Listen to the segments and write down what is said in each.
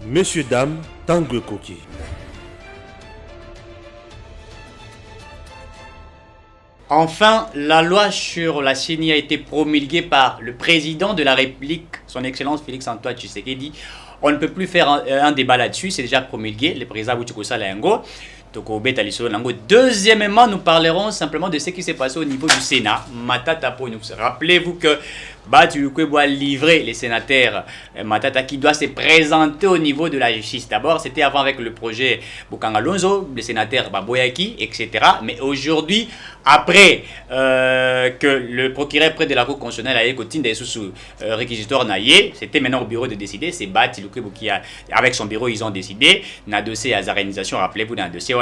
Messieurs, dames, Tangue Koki. Enfin, la loi sur la CENI a été promulguée par le président de la République, son Excellence Félix-Antoine Tshisekedi. On ne peut plus faire un débat là-dessus, c'est déjà promulgué, le président Boutikosa Lango. Deuxièmement, nous parlerons simplement de ce qui s'est passé au niveau du Sénat. Matata pour nous. Rappelez-vous que Batu a livré les sénateurs Matata qui doit se présenter au niveau de la justice. D'abord, c'était avant avec le projet Bukangalonzo, les sénateurs Baboyaki, etc. Mais aujourd'hui, après que le procureur près de la Cour constitutionnelle a écouté sous réquisitoire Naye, c'était maintenant au bureau de décider. C'est Bati qui a, avec son bureau, ils ont décidé. Dans le dossier à zarénisation, rappelez-vous, dans le dossier,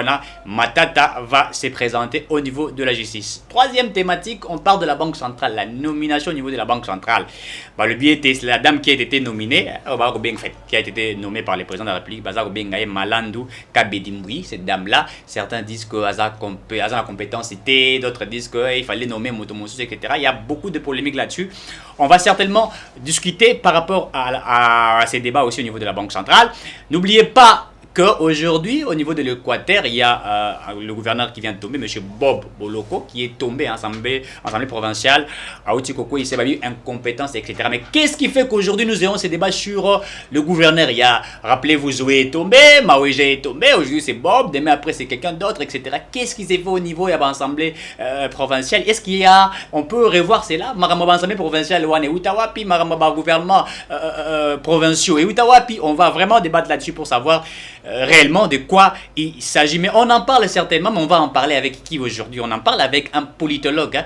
Matata va se présenter au niveau de la justice. Troisième thématique, on parle de la Banque centrale, la nomination au niveau de la Banque centrale. Le biais était la dame qui a été nominée, qui a été nommée par le président de la République, Malandou Kabedimboui, cette dame-là. Certains disent qu'elle a la compétence, d'autres disent qu'il fallait nommer Motomosus, etc. Il y a beaucoup de polémiques là-dessus. On va certainement discuter par rapport à ces débats aussi au niveau de la Banque centrale. N'oubliez pas qu'aujourd'hui, au niveau de l'Équateur, il y a le gouverneur qui vient de tomber, M. Bob Boloko, qui est tombé en assemblée provinciale à Outikoko. Il s'est eu incompétence, etc. Mais qu'est-ce qui fait qu'aujourd'hui, nous ayons ces débats sur le gouverneur? Il y a, rappelez-vous, Zoé est tombé, Maouéja est tombé, aujourd'hui c'est Bob, demain après c'est quelqu'un d'autre, etc. Qu'est-ce qui s'est fait au niveau de l'assemblée provinciale? Est-ce qu'il y a, on peut revoir cela? Maramaba assemblée provinciale, Wane Utawapi, Maramaba gouvernement provinciaux et Utawapi. On va vraiment débattre là-dessus pour savoir réellement de quoi il s'agit. Mais on en parle certainement, mais on va en parler avec qui aujourd'hui? On en parle avec un politologue.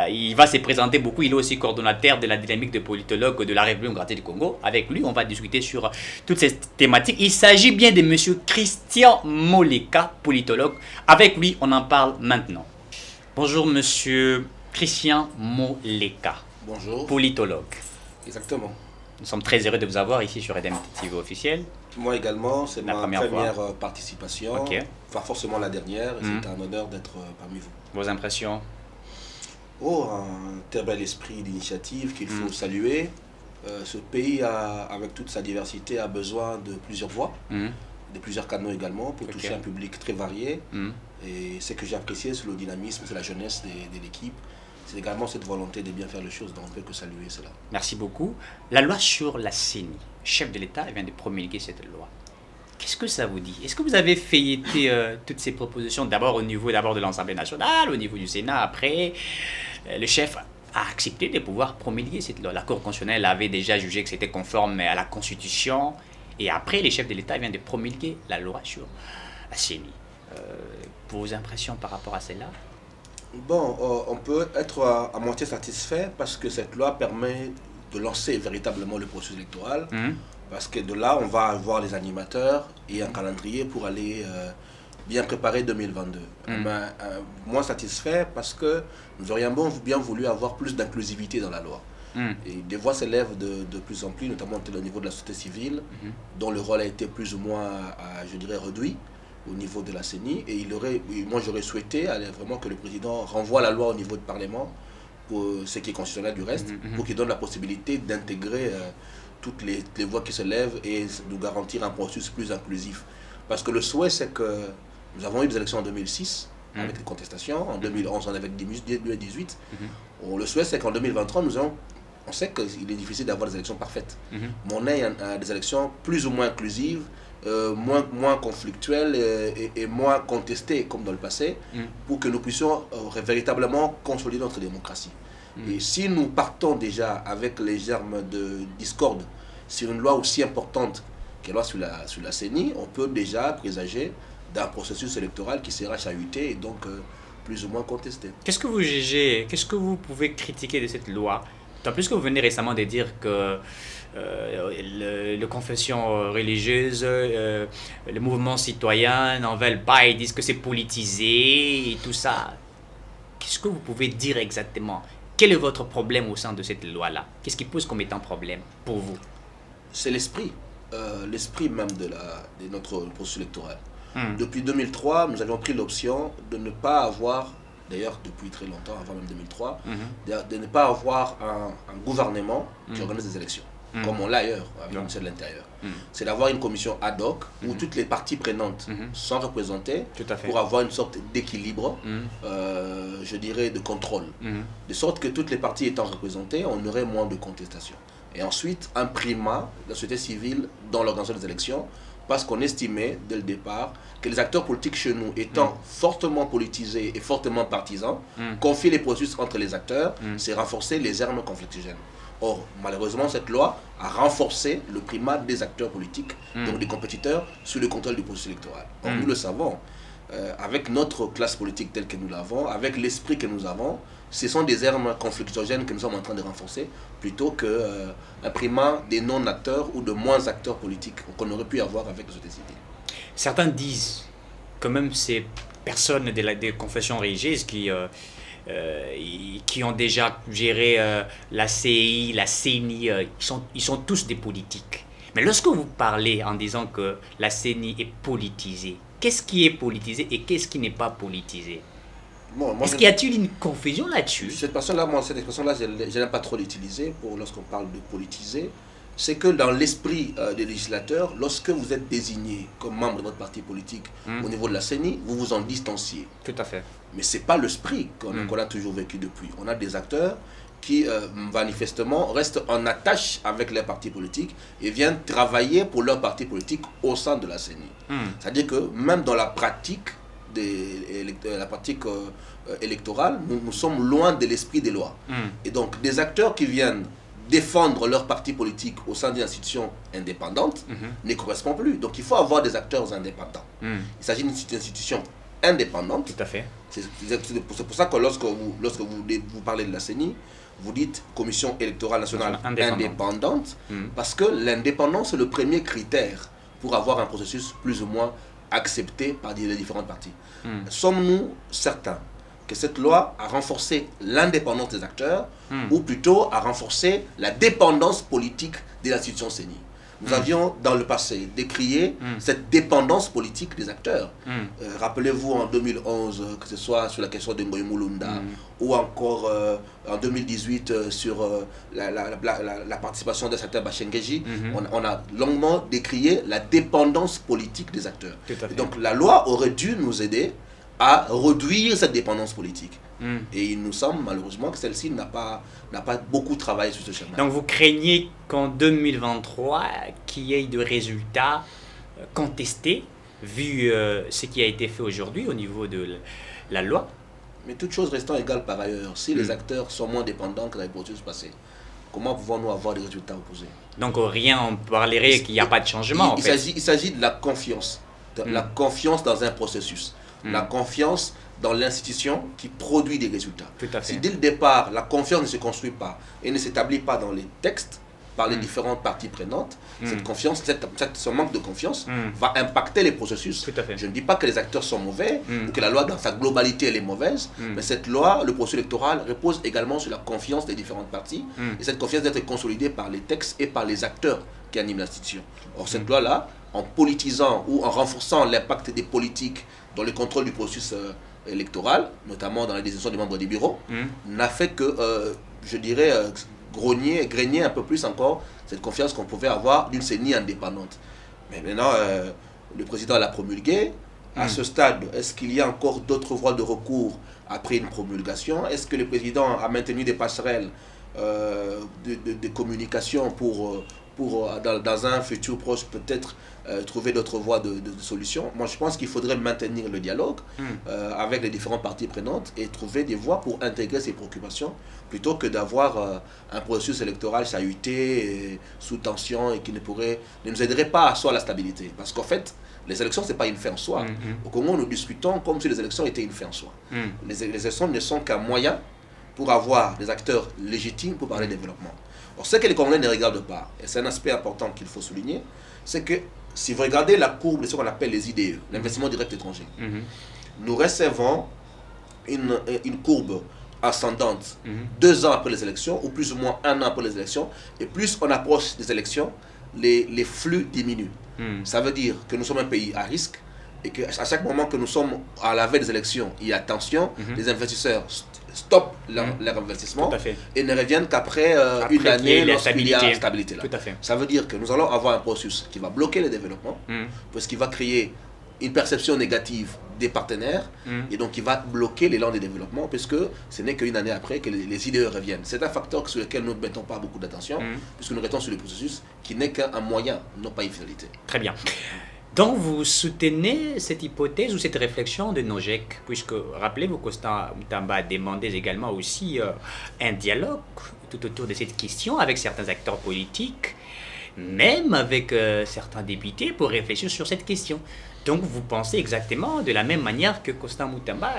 Il va se présenter beaucoup. Il est aussi coordonnateur de la dynamique de politologue de la République démocratique du Congo. Avec lui, on va discuter sur toutes ces thématiques. Il s'agit bien de M. Christian Moleka, politologue. Avec lui, on en parle maintenant. Bonjour, M. Christian Moleka. Bonjour. Politologue. Exactement. Nous sommes très heureux de vous avoir ici sur RDMT TV officiel. Moi également, c'est ma première participation, Okay. Pas forcément la dernière, et c'est un honneur d'être parmi vous. Vos impressions? Un très bel esprit d'initiative qu'il faut saluer. Ce pays, avec toute sa diversité, a besoin de plusieurs voix, de plusieurs canaux également, pour toucher un public très varié. Et ce que j'ai apprécié, c'est le dynamisme, c'est la jeunesse de l'équipe. C'est également cette volonté de bien faire les choses, donc on ne peut que saluer cela. Merci beaucoup. La loi sur la CENI, le chef de l'État vient de promulguer cette loi. Qu'est-ce que ça vous dit? Est-ce que vous avez feuilleté toutes ces propositions, d'abord au niveau de l'Assemblée nationale, au niveau du Sénat, après le chef a accepté de pouvoir promulguer cette loi. La Cour constitutionnelle avait déjà jugé que c'était conforme à la Constitution, et après, le chef de l'État vient de promulguer la loi sur la CENI. Vos impressions par rapport à celle-là? Bon, on peut être à moitié satisfait parce que cette loi permet de lancer véritablement le processus électoral. Parce que de là, on va avoir les animateurs et un calendrier pour aller bien préparer 2022. Moins satisfait parce que nous aurions bien voulu avoir plus d'inclusivité dans la loi. Et des voix s'élèvent de plus en plus, notamment au niveau de la société civile, dont le rôle a été plus ou moins, je dirais, réduit au niveau de la CENI, et moi j'aurais souhaité vraiment que le président renvoie la loi au niveau du Parlement, pour ce qui est constitutionnel du reste, pour qu'il donne la possibilité d'intégrer toutes les voix qui se lèvent et de garantir un processus plus inclusif. Parce que le souhait, c'est que nous avons eu des élections en 2006, avec des contestations, en 2011 on avait 2018, le souhait c'est qu'en 2023 on sait qu'il est difficile d'avoir des élections parfaites, mais on a des élections plus ou moins inclusives, moins conflictuelles et moins contestées comme dans le passé, pour que nous puissions véritablement consolider notre démocratie. Et si nous partons déjà avec les germes de discorde sur une loi aussi importante que la loi sur la CENI, on peut déjà présager d'un processus électoral qui sera chahuté et donc plus ou moins contesté. Qu'est-ce que vous jugez, qu'est-ce que vous pouvez critiquer de cette loi? En plus que vous venez récemment de dire que les confessions religieuses, le mouvement citoyen n'en veulent pas, ils disent que c'est politisé et tout ça. Qu'est-ce que vous pouvez dire exactement? Quel est votre problème au sein de cette loi-là? Qu'est-ce qui pose comme étant problème pour vous? C'est l'esprit même de notre processus électoral. Depuis 2003, nous avions pris l'option de ne pas avoir, d'ailleurs depuis très longtemps, avant même 2003, de ne pas avoir un gouvernement qui organise des élections. comme on l'a ailleurs, avec le ministère de l'Intérieur. C'est d'avoir une commission ad hoc où toutes les parties prenantes sont représentées pour avoir une sorte d'équilibre, je dirais, de contrôle. De sorte que toutes les parties étant représentées, on aurait moins de contestations. Et ensuite, un primat de la société civile dans l'organisation des élections, parce qu'on estimait dès le départ que les acteurs politiques chez nous étant fortement politisés et fortement partisans, confier les processus entre les acteurs, c'est renforcer les armes conflictuelles. Or, malheureusement, cette loi a renforcé le primat des acteurs politiques, donc des compétiteurs, sous le contrôle du processus électoral. Or, nous le savons, avec notre classe politique telle que nous l'avons, avec l'esprit que nous avons, ce sont des armes conflictogènes que nous sommes en train de renforcer, plutôt qu'un primat des non-acteurs ou de moins acteurs politiques qu'on aurait pu avoir avec les sociétés civiles. Certains disent que même ces personnes des confessions religieuses qui ont déjà géré la CI, la CENI, ils sont tous des politiques. Mais lorsque vous parlez en disant que la CENI est politisée, qu'est-ce qui est politisé et qu'est-ce qui n'est pas politisé? Est-ce qu'il y a-t-il une confusion là-dessus? Cette expression-là, je n'aime pas trop l'utiliser lorsqu'on parle de politiser. C'est que dans l'esprit des législateurs, lorsque vous êtes désigné comme membre de votre parti politique au niveau de la CENI, vous vous en distanciez. Tout à fait. Mais ce n'est pas l'esprit qu'on a toujours vécu depuis. On a des acteurs qui manifestement restent en attache avec les partis politiques et viennent travailler pour leur parti politique au sein de la CENI. C'est-à-dire que même dans la pratique électorale, nous sommes loin de l'esprit des lois. Et donc des acteurs qui viennent défendre leur parti politique au sein d'une institution indépendante ne correspond plus. Donc il faut avoir des acteurs indépendants. Il s'agit d'une institution indépendante. Tout à fait. C'est pour ça que lorsque vous parlez de la CENI, vous dites Commission électorale nationale indépendante, parce que l'indépendance est le premier critère pour avoir un processus plus ou moins accepté par les différentes parties. Sommes-nous certains que cette loi a renforcé l'indépendance des acteurs, ou plutôt a renforcé la dépendance politique des institutions CENI? Nous avions dans le passé décrié cette dépendance politique des acteurs. Rappelez-vous en 2011, que ce soit sur la question de Ngoyi Mulunda, ou encore en 2018 sur la participation de certains Bachengeji, on a longuement décrié la dépendance politique des acteurs. Et donc la loi aurait dû nous aider à réduire cette dépendance politique. Et il nous semble malheureusement que celle-ci n'a pas beaucoup travaillé sur ce chemin. Donc vous craignez qu'en 2023, qu'il y ait de résultats contestés, vu ce qui a été fait aujourd'hui au niveau de la loi? Mais toutes choses restant égales par ailleurs, si les acteurs sont moins dépendants que dans les processus passés, comment pouvons-nous avoir des résultats opposés? Donc rien, on parlerait qu'il n'y a pas de changement. Il s'agit de la confiance, la confiance dans un processus, la confiance dans l'institution qui produit des résultats. Tout à fait. Si dès le départ, la confiance ne se construit pas et ne s'établit pas dans les textes, par les différentes parties prenantes, cette confiance, ce manque de confiance va impacter les processus. Tout à fait. Je ne dis pas que les acteurs sont mauvais ou que la loi dans sa globalité elle est mauvaise, mais cette loi, le processus électoral, repose également sur la confiance des différentes parties et cette confiance doit être consolidée par les textes et par les acteurs qui animent l'institution. Or cette loi-là, en politisant ou en renforçant l'impact des politiques dans le contrôle du processus électoral, notamment dans les décisions des membres des bureaux, n'a fait que, je dirais, grenier un peu plus encore cette confiance qu'on pouvait avoir d'une CENI indépendante. Mais maintenant, le président l'a promulgué. À ce stade, est-ce qu'il y a encore d'autres voies de recours après une promulgation? Est-ce que le président a maintenu des passerelles de communication pour dans un futur proche, peut-être trouver d'autres voies de solutions? Moi, je pense qu'il faudrait maintenir le dialogue avec les différentes parties prenantes et trouver des voies pour intégrer ces préoccupations, plutôt que d'avoir un processus électoral chahuté, sous tension, et qui ne nous aiderait pas à asseoir la stabilité. Parce qu'en fait, les élections, ce n'est pas une fin en soi. Au Congo, nous discutons comme si les élections étaient une fin en soi. Les élections ne sont qu'un moyen pour avoir des acteurs légitimes pour parler de développement. Or, ce que les Congolais ne regardent pas, et c'est un aspect important qu'il faut souligner, c'est que si vous regardez la courbe de ce qu'on appelle les IDE, l'investissement direct étranger, nous recevons une courbe ascendante 2 ans après les élections, ou plus ou moins 1 an après les élections, et plus on approche des élections, les flux diminuent. Ça veut dire que nous sommes un pays à risque, et qu'à chaque moment que nous sommes à la veille des élections, il y a tension, les investisseurs stoppent leur investissement et ne reviennent qu'après une année lorsqu'il y a stabilité. Là. Tout à fait. Ça veut dire que nous allons avoir un processus qui va bloquer le développement, parce qu'il va créer une perception négative des partenaires et donc qui va bloquer l'élan des développements, puisque ce n'est qu'une année après que les idées reviennent. C'est un facteur sur lequel nous ne mettons pas beaucoup d'attention, puisque nous restons sur le processus qui n'est qu'un moyen, non pas une finalité. Très bien. Donc vous soutenez cette hypothèse ou cette réflexion de Nogec, puisque rappelez-vous qu'Costan Moutamba a demandé également aussi un dialogue tout autour de cette question avec certains acteurs politiques, même avec certains députés pour réfléchir sur cette question. Donc vous pensez exactement de la même manière que Costan Moutamba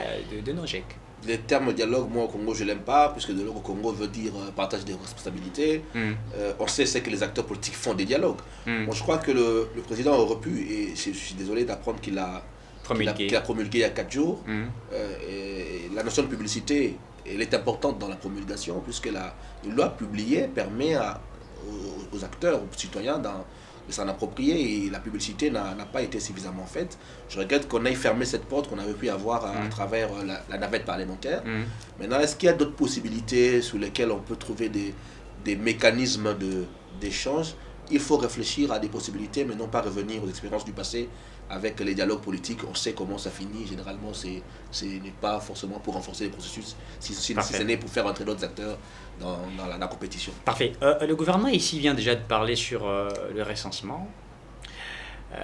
de Nogec. Les termes dialogue, moi au Congo je l'aime pas, puisque dialogue au Congo veut dire partage des responsabilités. On sait ce que les acteurs politiques font des dialogues. Moi je crois que le président aurait pu, et je suis désolé d'apprendre qu'il a promulgué il y a 4 jours. Et la notion de publicité, elle est importante dans la promulgation, puisque une loi publiée permet aux acteurs, aux citoyens de s'en approprier, et la publicité n'a pas été suffisamment faite. Je regrette qu'on ait fermé cette porte qu'on avait pu avoir à travers la navette parlementaire. Maintenant, est-ce qu'il y a d'autres possibilités sur lesquelles on peut trouver des mécanismes d'échange? Il faut réfléchir à des possibilités, mais non pas revenir aux expériences du passé avec les dialogues politiques. On sait comment ça finit. Généralement, ce n'est pas forcément pour renforcer les processus, si ce n'est pour faire entrer d'autres acteurs dans la compétition. Parfait. Le gouvernement ici vient déjà de parler sur le recensement.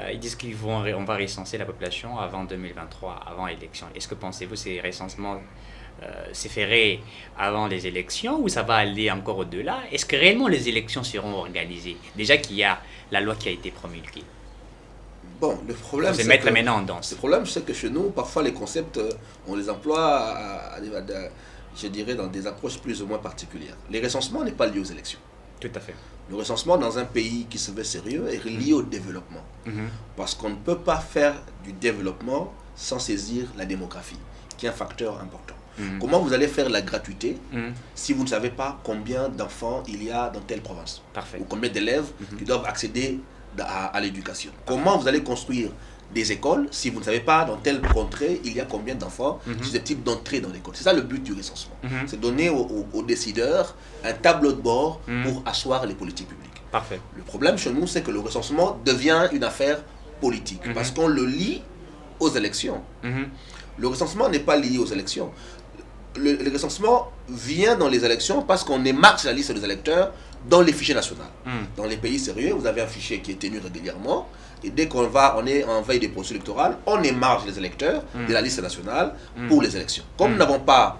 Ils disent qu'on va recenser la population avant 2023, avant l'élection. Est-ce que pensez-vous que ces recensements se feraient avant les élections ou ça va aller encore au-delà? Est-ce que réellement les élections seront organisées? Déjà qu'il y a la loi qui a été promulguée. Bon, le problème, c'est mettre maintenant en danse. Le problème, c'est que chez nous, parfois les concepts, on les emploie je dirais, dans des approches plus ou moins particulières. Les recensements n'est pas lié aux élections. Tout à fait. Le recensement dans un pays qui se veut sérieux est lié au développement. Parce qu'on ne peut pas faire du développement sans saisir la démographie, qui est un facteur important. Comment vous allez faire la gratuité si vous ne savez pas combien d'enfants il y a dans telle province? Ou combien d'élèves qui doivent accéder à l'éducation? Comment vous allez construire des écoles si vous ne savez pas dans telle contrée il y a combien d'enfants susceptibles d'entrer dans l'école? C'est ça le but du recensement. C'est donner aux décideurs un tableau de bord pour asseoir les politiques publiques. Parfait. Le problème chez nous, c'est que le recensement devient une affaire politique parce qu'on le lie aux élections. Le recensement n'est pas lié aux élections. Le recensement vient dans les élections parce qu'on émarge la liste des électeurs dans les fichiers nationaux. Dans les pays sérieux, vous avez un fichier qui est tenu régulièrement. Et dès qu'on est en veille des processus électoraux, on émarge les électeurs de la liste nationale pour les élections. Comme nous n'avons pas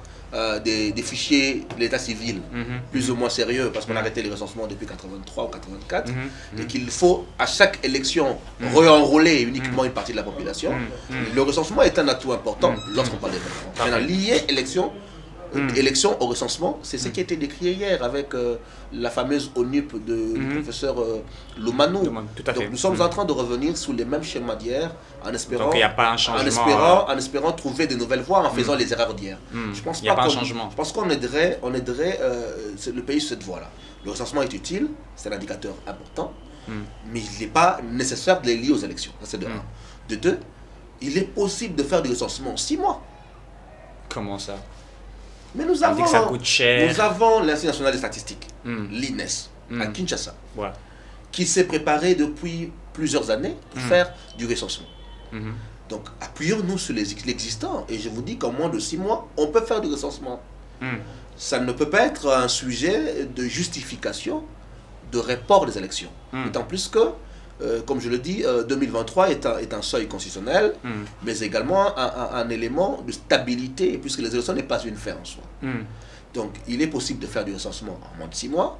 des fichiers de l'état civil plus ou moins sérieux, parce qu'on a arrêté les recensements depuis 83 ou 84, et qu'il faut à chaque élection re-enrôler uniquement une partie de la population, le recensement est un atout important lorsqu'on parle d'élections. Maintenant, lier élection au recensement, c'est ce qui a été décrit hier avec la fameuse ONUP du professeur Lomanou. Donc nous sommes en train de revenir sous les mêmes schémas d'hier en espérant, donc, il y a pas un changement, en espérant trouver de nouvelles voies en faisant les erreurs d'hier. Je pense il n'y a pas un changement. Je pense qu'on aiderait le pays sur cette voie-là. Le recensement est utile, c'est un indicateur important, mais il n'est pas nécessaire de les lier aux élections. Ça, c'est de un. De deux, il est possible de faire du recensement en 6 mois. Comment ça? Mais nous avons, que ça coûte cher. Nous avons l'Institut national des statistiques, l'INES, à Kinshasa, qui s'est préparé depuis plusieurs années pour faire du recensement. Donc, appuyons-nous sur l'existant. Et je vous dis qu'en moins de 6 mois, on peut faire du recensement. Ça ne peut pas être un sujet de justification de report des élections. D'autant plus que, comme je le dis, 2023 est un seuil constitutionnel, mais également un élément de stabilité, puisque les élections n'est pas une fin en soi. Donc, il est possible de faire du recensement en moins de 6 mois.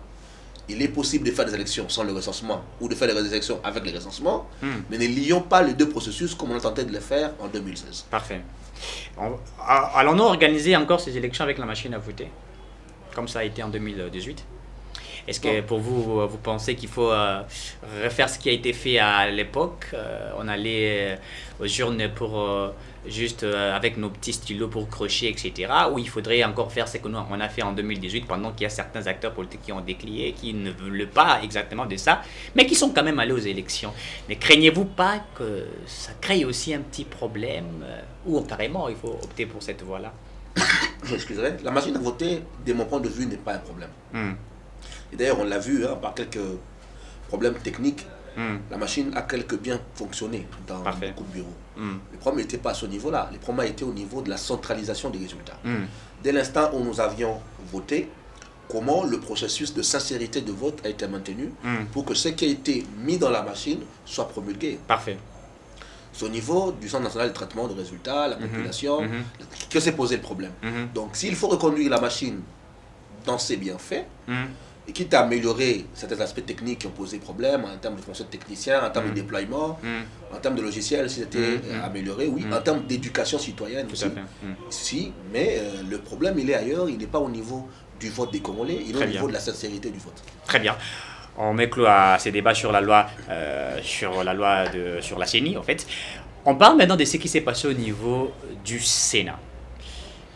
Il est possible de faire des élections sans le recensement ou de faire des élections avec les recensements, mais ne lions pas les deux processus comme on a tenté de le faire en 2016. Parfait. Allons-nous organiser encore ces élections avec la machine à voter, comme ça a été en 2018? Est-ce que pour vous, vous pensez qu'il faut refaire ce qui a été fait à l'époque? On allait aux urnes pour juste avec nos petits stylos pour crocher, etc. Ou il faudrait encore faire ce qu'on a fait en 2018 pendant qu'il y a certains acteurs politiques qui ont décliné, qui ne veulent pas exactement de ça, mais qui sont quand même allés aux élections. Ne craignez-vous pas que ça crée aussi un petit problème ou carrément il faut opter pour cette voie-là? Je m'excuserai. La machine à voter, de mon point de vue, n'est pas un problème. Et d'ailleurs, on l'a vu par quelques problèmes techniques. La machine a quelque bien fonctionné dans beaucoup de bureaux. Le problème n'était pas à ce niveau-là. Le problème a été au niveau de la centralisation des résultats. Dès l'instant où nous avions voté, comment le processus de sincérité de vote a été maintenu pour que ce qui a été mis dans la machine soit promulgué. Parfait. C'est au niveau du Centre national de traitement de résultats, la population, que s'est posé le problème. Donc, s'il faut reconduire la machine dans ses bienfaits, et quitte à améliorer certains aspects techniques qui ont posé problème, en termes de fonction de technicien, en termes de déploiement, en termes de logiciel, si c'était amélioré, oui, en termes d'éducation citoyenne aussi, si, mais le problème, il est ailleurs, il n'est pas au niveau du vote des Congolais, il est au niveau de la sincérité du vote. Très bien. On met clos à ces débats sur la loi, sur la CENI, en fait. On parle maintenant de ce qui s'est passé au niveau du Sénat.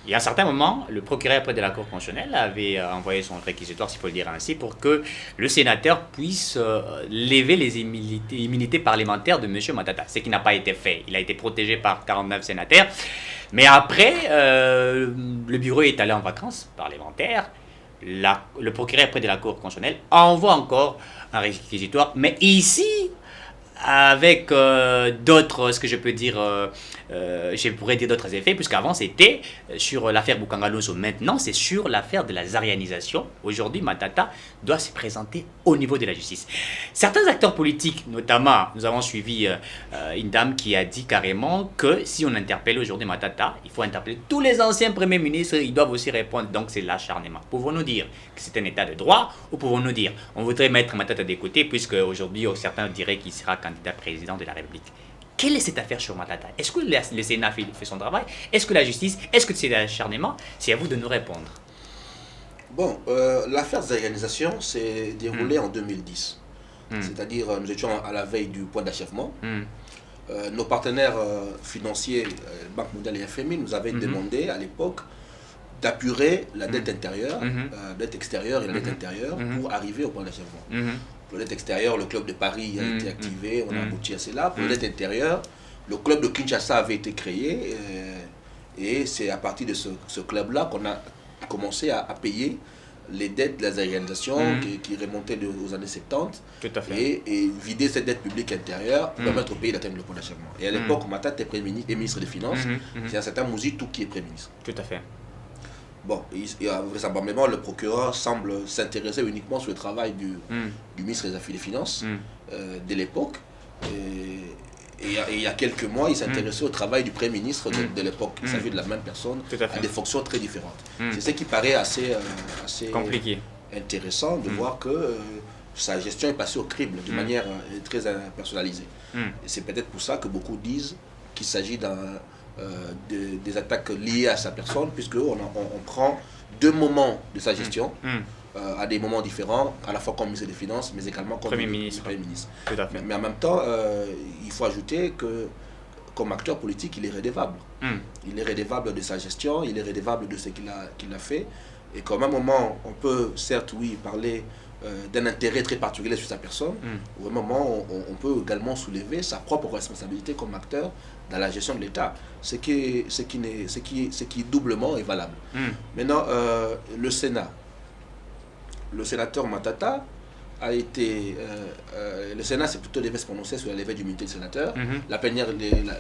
Il y a un certain moment, le procureur près de la Cour constitutionnelle avait envoyé son réquisitoire, s'il faut le dire ainsi, pour que le sénateur puisse lever les immunités parlementaires de M. Matata, ce qui n'a pas été fait. Il a été protégé par 49 sénateurs. Mais après, le bureau est allé en vacances parlementaires. Le procureur près de la Cour constitutionnelle envoie encore un réquisitoire, mais ici, avec d'autres, ce que je peux dire, je pourrais dire d'autres effets, puisqu'avant c'était sur l'affaire Bukangaloso. Maintenant, c'est sur l'affaire de la zarianisation. Aujourd'hui, Matata doit se présenter au niveau de la justice. Certains acteurs politiques, notamment, nous avons suivi une dame qui a dit carrément que si on interpelle aujourd'hui Matata, il faut interpeller tous les anciens premiers ministres, ils doivent aussi répondre. Donc c'est l'acharnement. Pouvons-nous dire que c'est un état de droit, ou pouvons-nous dire on voudrait mettre Matata de côté, puisque aujourd'hui certains diraient qu'il sera candidat président de la République? Quelle est cette affaire sur Matata? Est-ce que le Sénat fait son travail? Est-ce que la justice? Est-ce que c'est l'acharnement? C'est à vous de nous répondre. Bon, l'affaire d'organisation s'est déroulée en 2010. C'est-à-dire, nous étions à la veille du point d'achèvement. Nos partenaires financiers, Banque mondiale et FMI, nous avaient demandé à l'époque d'apurer la dette intérieure, dette extérieure et la dette intérieure pour arriver au point d'achèvement. Pour la dette extérieure, le club de Paris a été activé, on a abouti à cela. Pour la dette intérieure, le club de Kinshasa avait été créé et c'est à partir de ce club-là qu'on a commencé à payer les dettes de la organisation qui remontaient aux années 70. Tout à fait. Et vider cette dette publique intérieure pour permettre au pays d'atteindre le point d'achèvement. Et à l'époque, Matata était Premier ministre et ministre des Finances. C'est un certain Mouzitou qui est Premier ministre. Tout à fait. Bon, vraisemblablement, le procureur semble s'intéresser uniquement sur le travail du ministre des Affaires des Finances de l'époque. Et il y a quelques mois, il s'intéressait au travail du Premier ministre de l'époque. Il s'agit de la même personne, à des fonctions très différentes. C'est ce qui paraît assez compliqué, intéressant de voir que sa gestion est passée au crible de manière très personnalisée. Et c'est peut-être pour ça que beaucoup disent qu'il s'agit des attaques liées à sa personne, puisqu'on prend deux moments de sa gestion à des moments différents, à la fois comme ministre des Finances, mais également comme Premier ministre. Tout à fait. Mais en même temps, il faut ajouter que comme acteur politique, il est rédévable. Il est rédévable de sa gestion, il est rédévable de ce qu'il a fait. Et qu'à un moment, on peut certes, oui, parler d'un intérêt très particulier sur sa personne, ou à un moment, on peut également soulever sa propre responsabilité comme acteur dans la gestion de l'État, ce qui doublement est valable. Maintenant, le Sénat, le sénateur Matata a été... le Sénat s'est plutôt devait se prononcer sur la levée d'immunité du sénateur. La plénière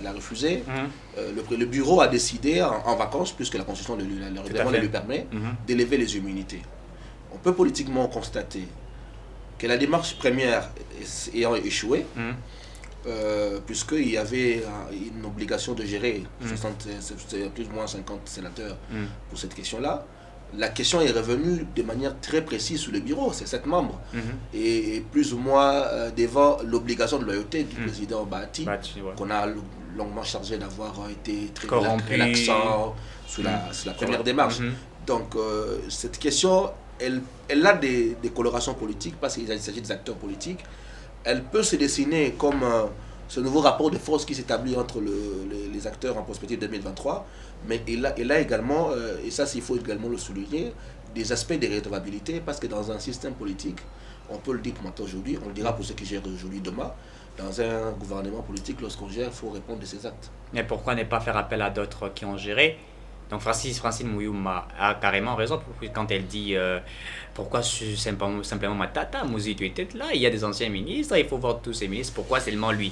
l'a refusé. Le bureau a décidé en vacances, puisque la Constitution le règlement lui permet, d'élever les immunités. On peut politiquement constater que la démarche première ayant échoué, puisqu'il y avait une obligation de gérer plus ou moins 50 sénateurs pour cette question-là, la question est revenue de manière très précise sur le bureau, c'est 7 membres, et plus ou moins devant l'obligation de loyauté du président Bahati, qu'on a longuement chargé d'avoir été très relaxant sur la première démarche. Donc cette question elle a des colorations politiques parce qu'il s'agit des acteurs politiques. Elle peut se dessiner comme ce nouveau rapport de force qui s'établit entre les acteurs en perspective 2023, mais il a également, et ça il faut également le souligner, des aspects de rétrouvabilité, parce que dans un système politique, on peut le dire pour maintenant aujourd'hui, on le dira pour ceux qui gèrent aujourd'hui demain, dans un gouvernement politique, lorsqu'on gère, il faut répondre de ses actes. Mais pourquoi ne pas faire appel à d'autres qui ont géré? Donc Francine Mouyouma a carrément raison quand elle dit pourquoi simplement Matata, Mouzi, tu étais là, il y a des anciens ministres, il faut voir tous ces ministres, pourquoi seulement lui?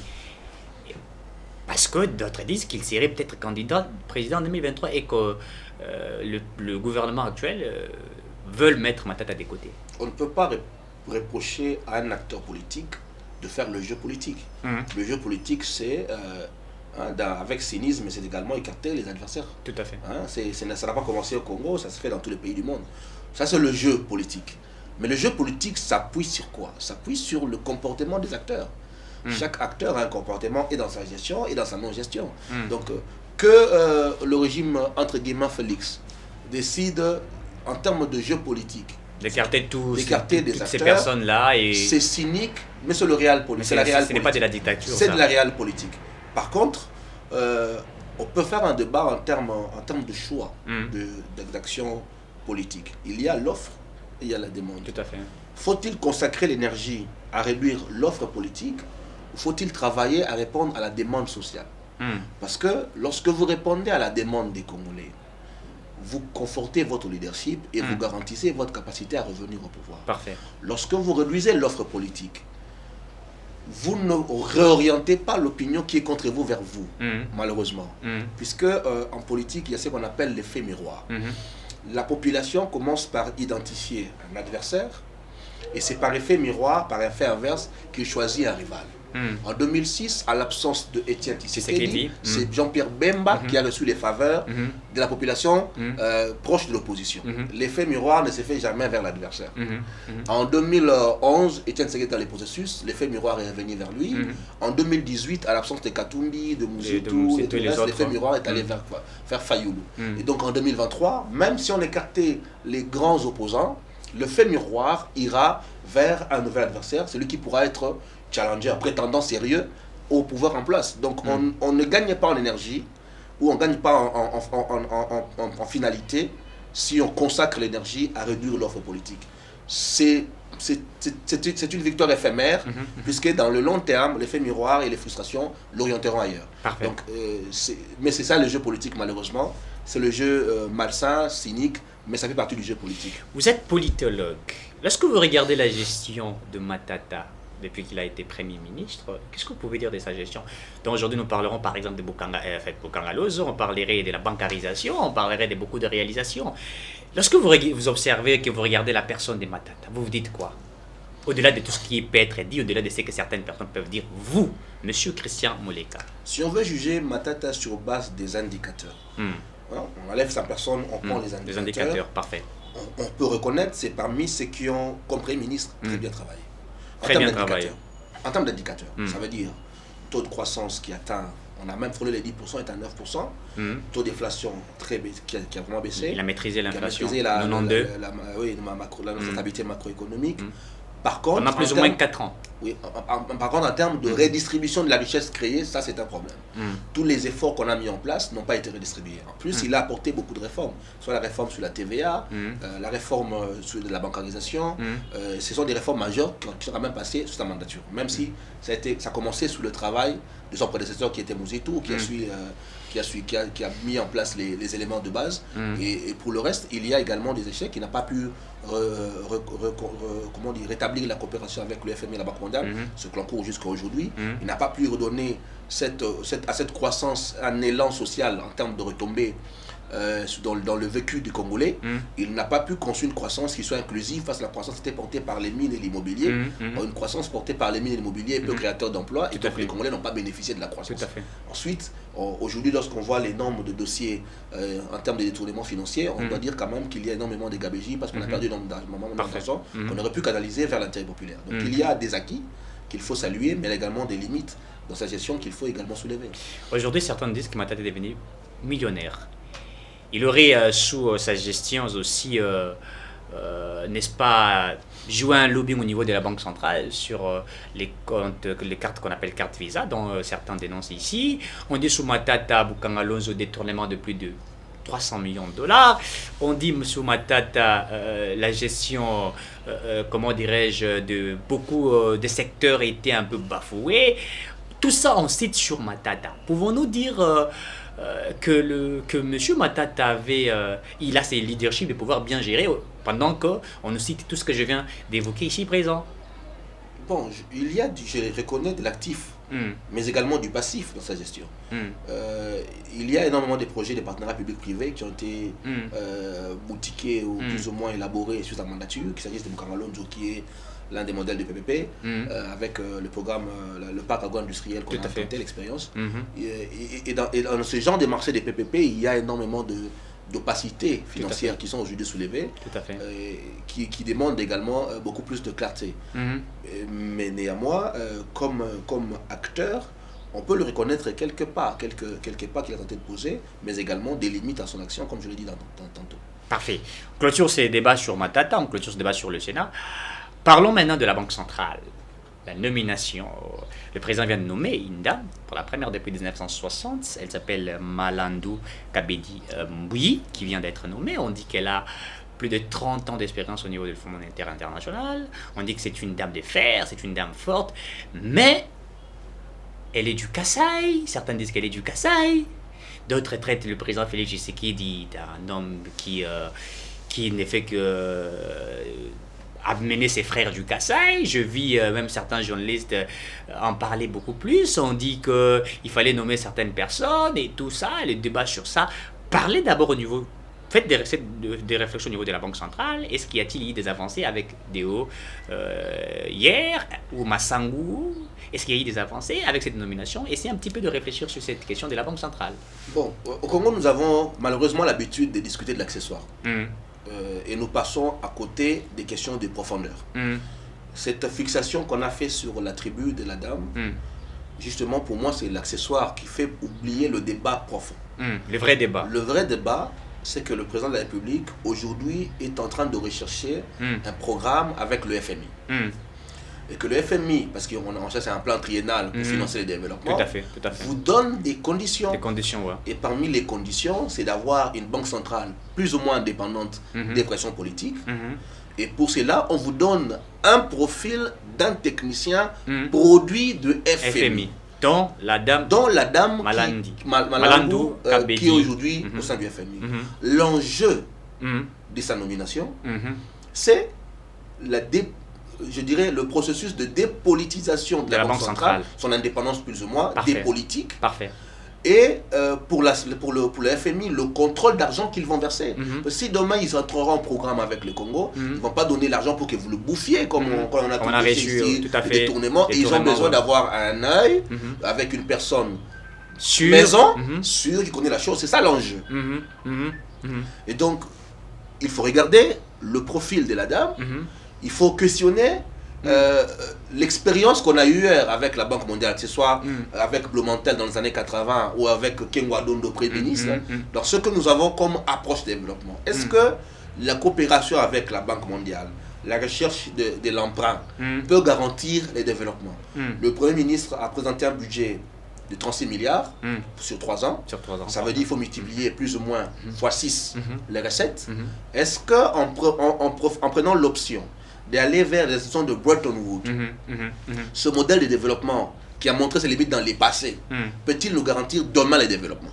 Parce que d'autres disent qu'il serait peut-être candidat président en 2023 et que le gouvernement actuel veut mettre Matata des côtés. On ne peut pas reprocher à un acteur politique de faire le jeu politique. Le jeu politique, c'est, avec cynisme, c'est également écarter les adversaires. Tout à fait. Ça n'a pas commencé au Congo, ça se fait dans tous les pays du monde. Ça, c'est le jeu politique. Mais le jeu politique s'appuie sur quoi? S'appuie sur le comportement des acteurs. Chaque acteur a un comportement et dans sa gestion et dans sa non-gestion. Donc, que le régime, entre guillemets, Félix, décide en termes de jeu politique, d'écarter toutes acteurs, ces personnes-là. C'est cynique, mais c'est le réel politique. Ce n'est pas de la dictature. C'est de la réelle politique. Par contre, on peut faire un débat en termes de choix d'action politique. Il y a l'offre et il y a la demande. Tout à fait. Faut-il consacrer l'énergie à réduire l'offre politique ou faut-il travailler à répondre à la demande sociale? Parce que lorsque vous répondez à la demande des Congolais, vous confortez votre leadership et vous garantissez votre capacité à revenir au pouvoir. Parfait. Lorsque vous réduisez l'offre politique, vous ne réorientez pas l'opinion qui est contre vous vers vous, malheureusement. Puisque en politique, il y a ce qu'on appelle l'effet miroir. La population commence par identifier un adversaire et c'est par effet miroir, par effet inverse, qu'il choisit un rival. En 2006, à l'absence de Étienne Tshisekedi, c'est Jean-Pierre Bemba qui a reçu les faveurs de la population proche de l'opposition. L'effet miroir ne se fait jamais vers l'adversaire. En 2011, Étienne Tshisekedi est dans les processus, l'effet miroir est revenu vers lui. En 2018, à l'absence de Katumbi, de Mouzitou et tout le reste, l'effet miroir est allé vers Fayoulou. Et donc en 2023, même si on écartait les grands opposants, le fait miroir ira vers un nouvel adversaire, celui qui pourra être challenger, prétendant sérieux au pouvoir en place. Donc on ne gagne pas en énergie ou on ne gagne pas en finalité si on consacre l'énergie à réduire l'offre politique. C'est une victoire éphémère puisque dans le long terme, l'effet miroir et les frustrations l'orienteront ailleurs. Parfait. Donc, mais c'est ça le jeu politique malheureusement. C'est le jeu malsain, cynique, mais ça fait partie du jeu politique. Vous êtes politologue. Lorsque vous regardez la gestion de Matata, depuis qu'il a été Premier ministre, qu'est-ce que vous pouvez dire de sa gestion? Donc aujourd'hui, nous parlerons par exemple de Bokanga Lozo, on parlerait de la bancarisation, on parlerait de beaucoup de réalisations. Lorsque vous observez, que vous regardez la personne de Matata, vous vous dites quoi? Au-delà de tout ce qui peut être dit, au-delà de ce que certaines personnes peuvent dire, vous, Monsieur Christian Moleka. Si on veut juger Matata sur base des indicateurs, on enlève sa personne, on prend les indicateurs. Les indicateurs, parfait. On peut reconnaître, c'est parmi ceux qui ont, comme Premier ministre, très bien travaillé. En termes d'indicateurs, ça veut dire taux de croissance qui atteint, on a même frôlé les 10%, est à 9%, taux d'inflation qui a vraiment baissé. Il a maîtrisé l'inflation, la 92. La stabilité macroéconomique. Par contre, pendant plus ou moins 4 ans. Oui, par contre, en termes de redistribution de la richesse créée, ça c'est un problème. Tous les efforts qu'on a mis en place n'ont pas été redistribués. En plus, il a apporté beaucoup de réformes, soit la réforme sur la TVA, la réforme sur la bancarisation. Ce sont des réformes majeures qui sont quand même passées sous sa mandature. Même si ça a commencé sous le travail de son prédécesseur qui était Mouzitou, qui a mis en place les éléments de base. Et pour le reste, il y a également des échecs qui n'a pas pu rétablir la coopération avec le FMI et la Banque mondiale, ce que l'on court jusqu'à aujourd'hui. Il n'a pas pu redonner à cette croissance un élan social en termes de retombées dans le vécu du Congolais. Il n'a pas pu construire une croissance qui soit inclusive parce que la croissance était portée par les mines et l'immobilier. Une croissance portée par les mines et l'immobilier est peu créateur d'emplois et donc les Congolais n'ont pas bénéficié de la croissance. Ensuite, aujourd'hui, lorsqu'on voit les nombres de dossiers en termes de détournement financier, on doit dire quand même qu'il y a énormément de gabégies parce qu'on a perdu énormément d'argent qu'on aurait pu canaliser vers l'intérêt populaire. Donc il y a des acquis qu'il faut saluer, mais il y a également des limites dans sa gestion qu'il faut également soulever. Aujourd'hui, certains disent que Matata est devenu millionnaire. Il aurait sous sa gestion aussi n'est-ce pas, jouer un lobbying au niveau de la Banque centrale sur les comptes, les cartes qu'on appelle cartes Visa, dont certains dénoncent ici. On dit sous Matata, Bukanga Alonso, détournement de plus de 300 millions de dollars. On dit sous Matata, la gestion, comment dirais-je, de beaucoup de secteurs était un peu bafouée. Tout ça, on cite sur Matata. Pouvons-nous dire que M. Matata avait, il a ses leaderships de pouvoir bien gérer pendant qu'on nous cite tout ce que je viens d'évoquer ici présent? Bon, il y a, je reconnais, de l'actif, mais également du passif dans sa gestion. Il y a énormément de projets de partenariat public-privé qui ont été boutiqués ou plus ou moins élaborés sur sa mandature, qu'il s'agisse de Bukanga Alonso, qui est l'un des modèles de PPP, avec le programme, le parc agro-industriel qu'on a tenté, l'expérience. Et dans ce genre de marché des PPP, il y a énormément d'opacité financière qui sont aujourd'hui soulevées, qui demandent également beaucoup plus de clarté. Mais néanmoins, comme acteur, on peut le reconnaître quelques pas qu'il a tenté de poser, mais également des limites à son action, comme je l'ai dit tantôt. Parfait. On clôture ces débats sur Matata, on clôture ce débat sur le Sénat. Parlons maintenant de la Banque centrale. La nomination. Le président vient de nommer une dame, pour la première depuis 1960. Elle s'appelle Malandou Kabedi Mbouyi, qui vient d'être nommée. On dit qu'elle a plus de 30 ans d'expérience au niveau du Fonds monétaire international. On dit que c'est une dame de fer, c'est une dame forte. Mais elle est du Kasaï. Certains disent qu'elle est du Kasaï. D'autres traitent le président Félix Tshisekedi d'un homme qui ne fait que amener ses frères du Kasaï. Je vis même certains journalistes en parler beaucoup plus. On dit qu'il fallait nommer certaines personnes et tout ça, les débats sur ça. Parlez d'abord au niveau, faites des réflexions au niveau de la Banque centrale. Est-ce qu'il y a-t-il eu des avancées avec Deo hier ou Massangou? Est-ce qu'il y a eu des avancées avec cette nomination? Essayez un petit peu de réfléchir sur cette question de la Banque centrale. Bon, au Congo, nous avons malheureusement l'habitude de discuter de l'accessoire. Et nous passons à côté des questions de profondeur. Cette fixation qu'on a fait sur l'attribut de la dame, justement pour moi c'est l'accessoire qui fait oublier le débat profond. Le vrai débat. Le vrai débat, c'est que le président de la République aujourd'hui est en train de rechercher un programme avec le FMI. Et que le FMI, parce qu'on cherche un plan triennal pour financer le développement, tout à fait. vous donne des conditions. Des conditions, ouais. Et parmi les conditions, c'est d'avoir une banque centrale plus ou moins indépendante des pressions politiques. Et pour cela, on vous donne un profil d'un technicien produit de FMI. Dont la dame Malandou qui est aujourd'hui au sein du FMI. L'enjeu de sa nomination, c'est le processus de dépolitisation de la Banque centrale, son indépendance plus ou moins, des politiques. Parfait. Et pour le FMI, le contrôle d'argent qu'ils vont verser. Si demain ils entreront en programme avec le Congo, ils ne vont pas donner l'argent pour que vous le bouffiez, comme on a tout ici, tout à fait, détournement. Et ils ont besoin d'avoir un œil avec une personne sûre qui connaît la chose. C'est ça l'enjeu. Et donc, il faut regarder le profil de la dame. Il faut questionner l'expérience qu'on a eue hier avec la Banque mondiale, que ce soit avec Blomantel dans les années 80 ou avec Kengwa Dondo, Premier ministre, dans ce que nous avons comme approche de développement. Est-ce que la coopération avec la Banque mondiale, la recherche de l'emprunt peut garantir les développements? Le Premier ministre a présenté un budget de 36 milliards sur 3 ans. Ça veut dire qu'il faut multiplier plus ou moins x6 les recettes. Est-ce qu'en prenant l'option d'aller vers les institutions de Bretton Woods, ce modèle de développement qui a montré ses limites dans les passés, peut-il nous garantir demain les développements?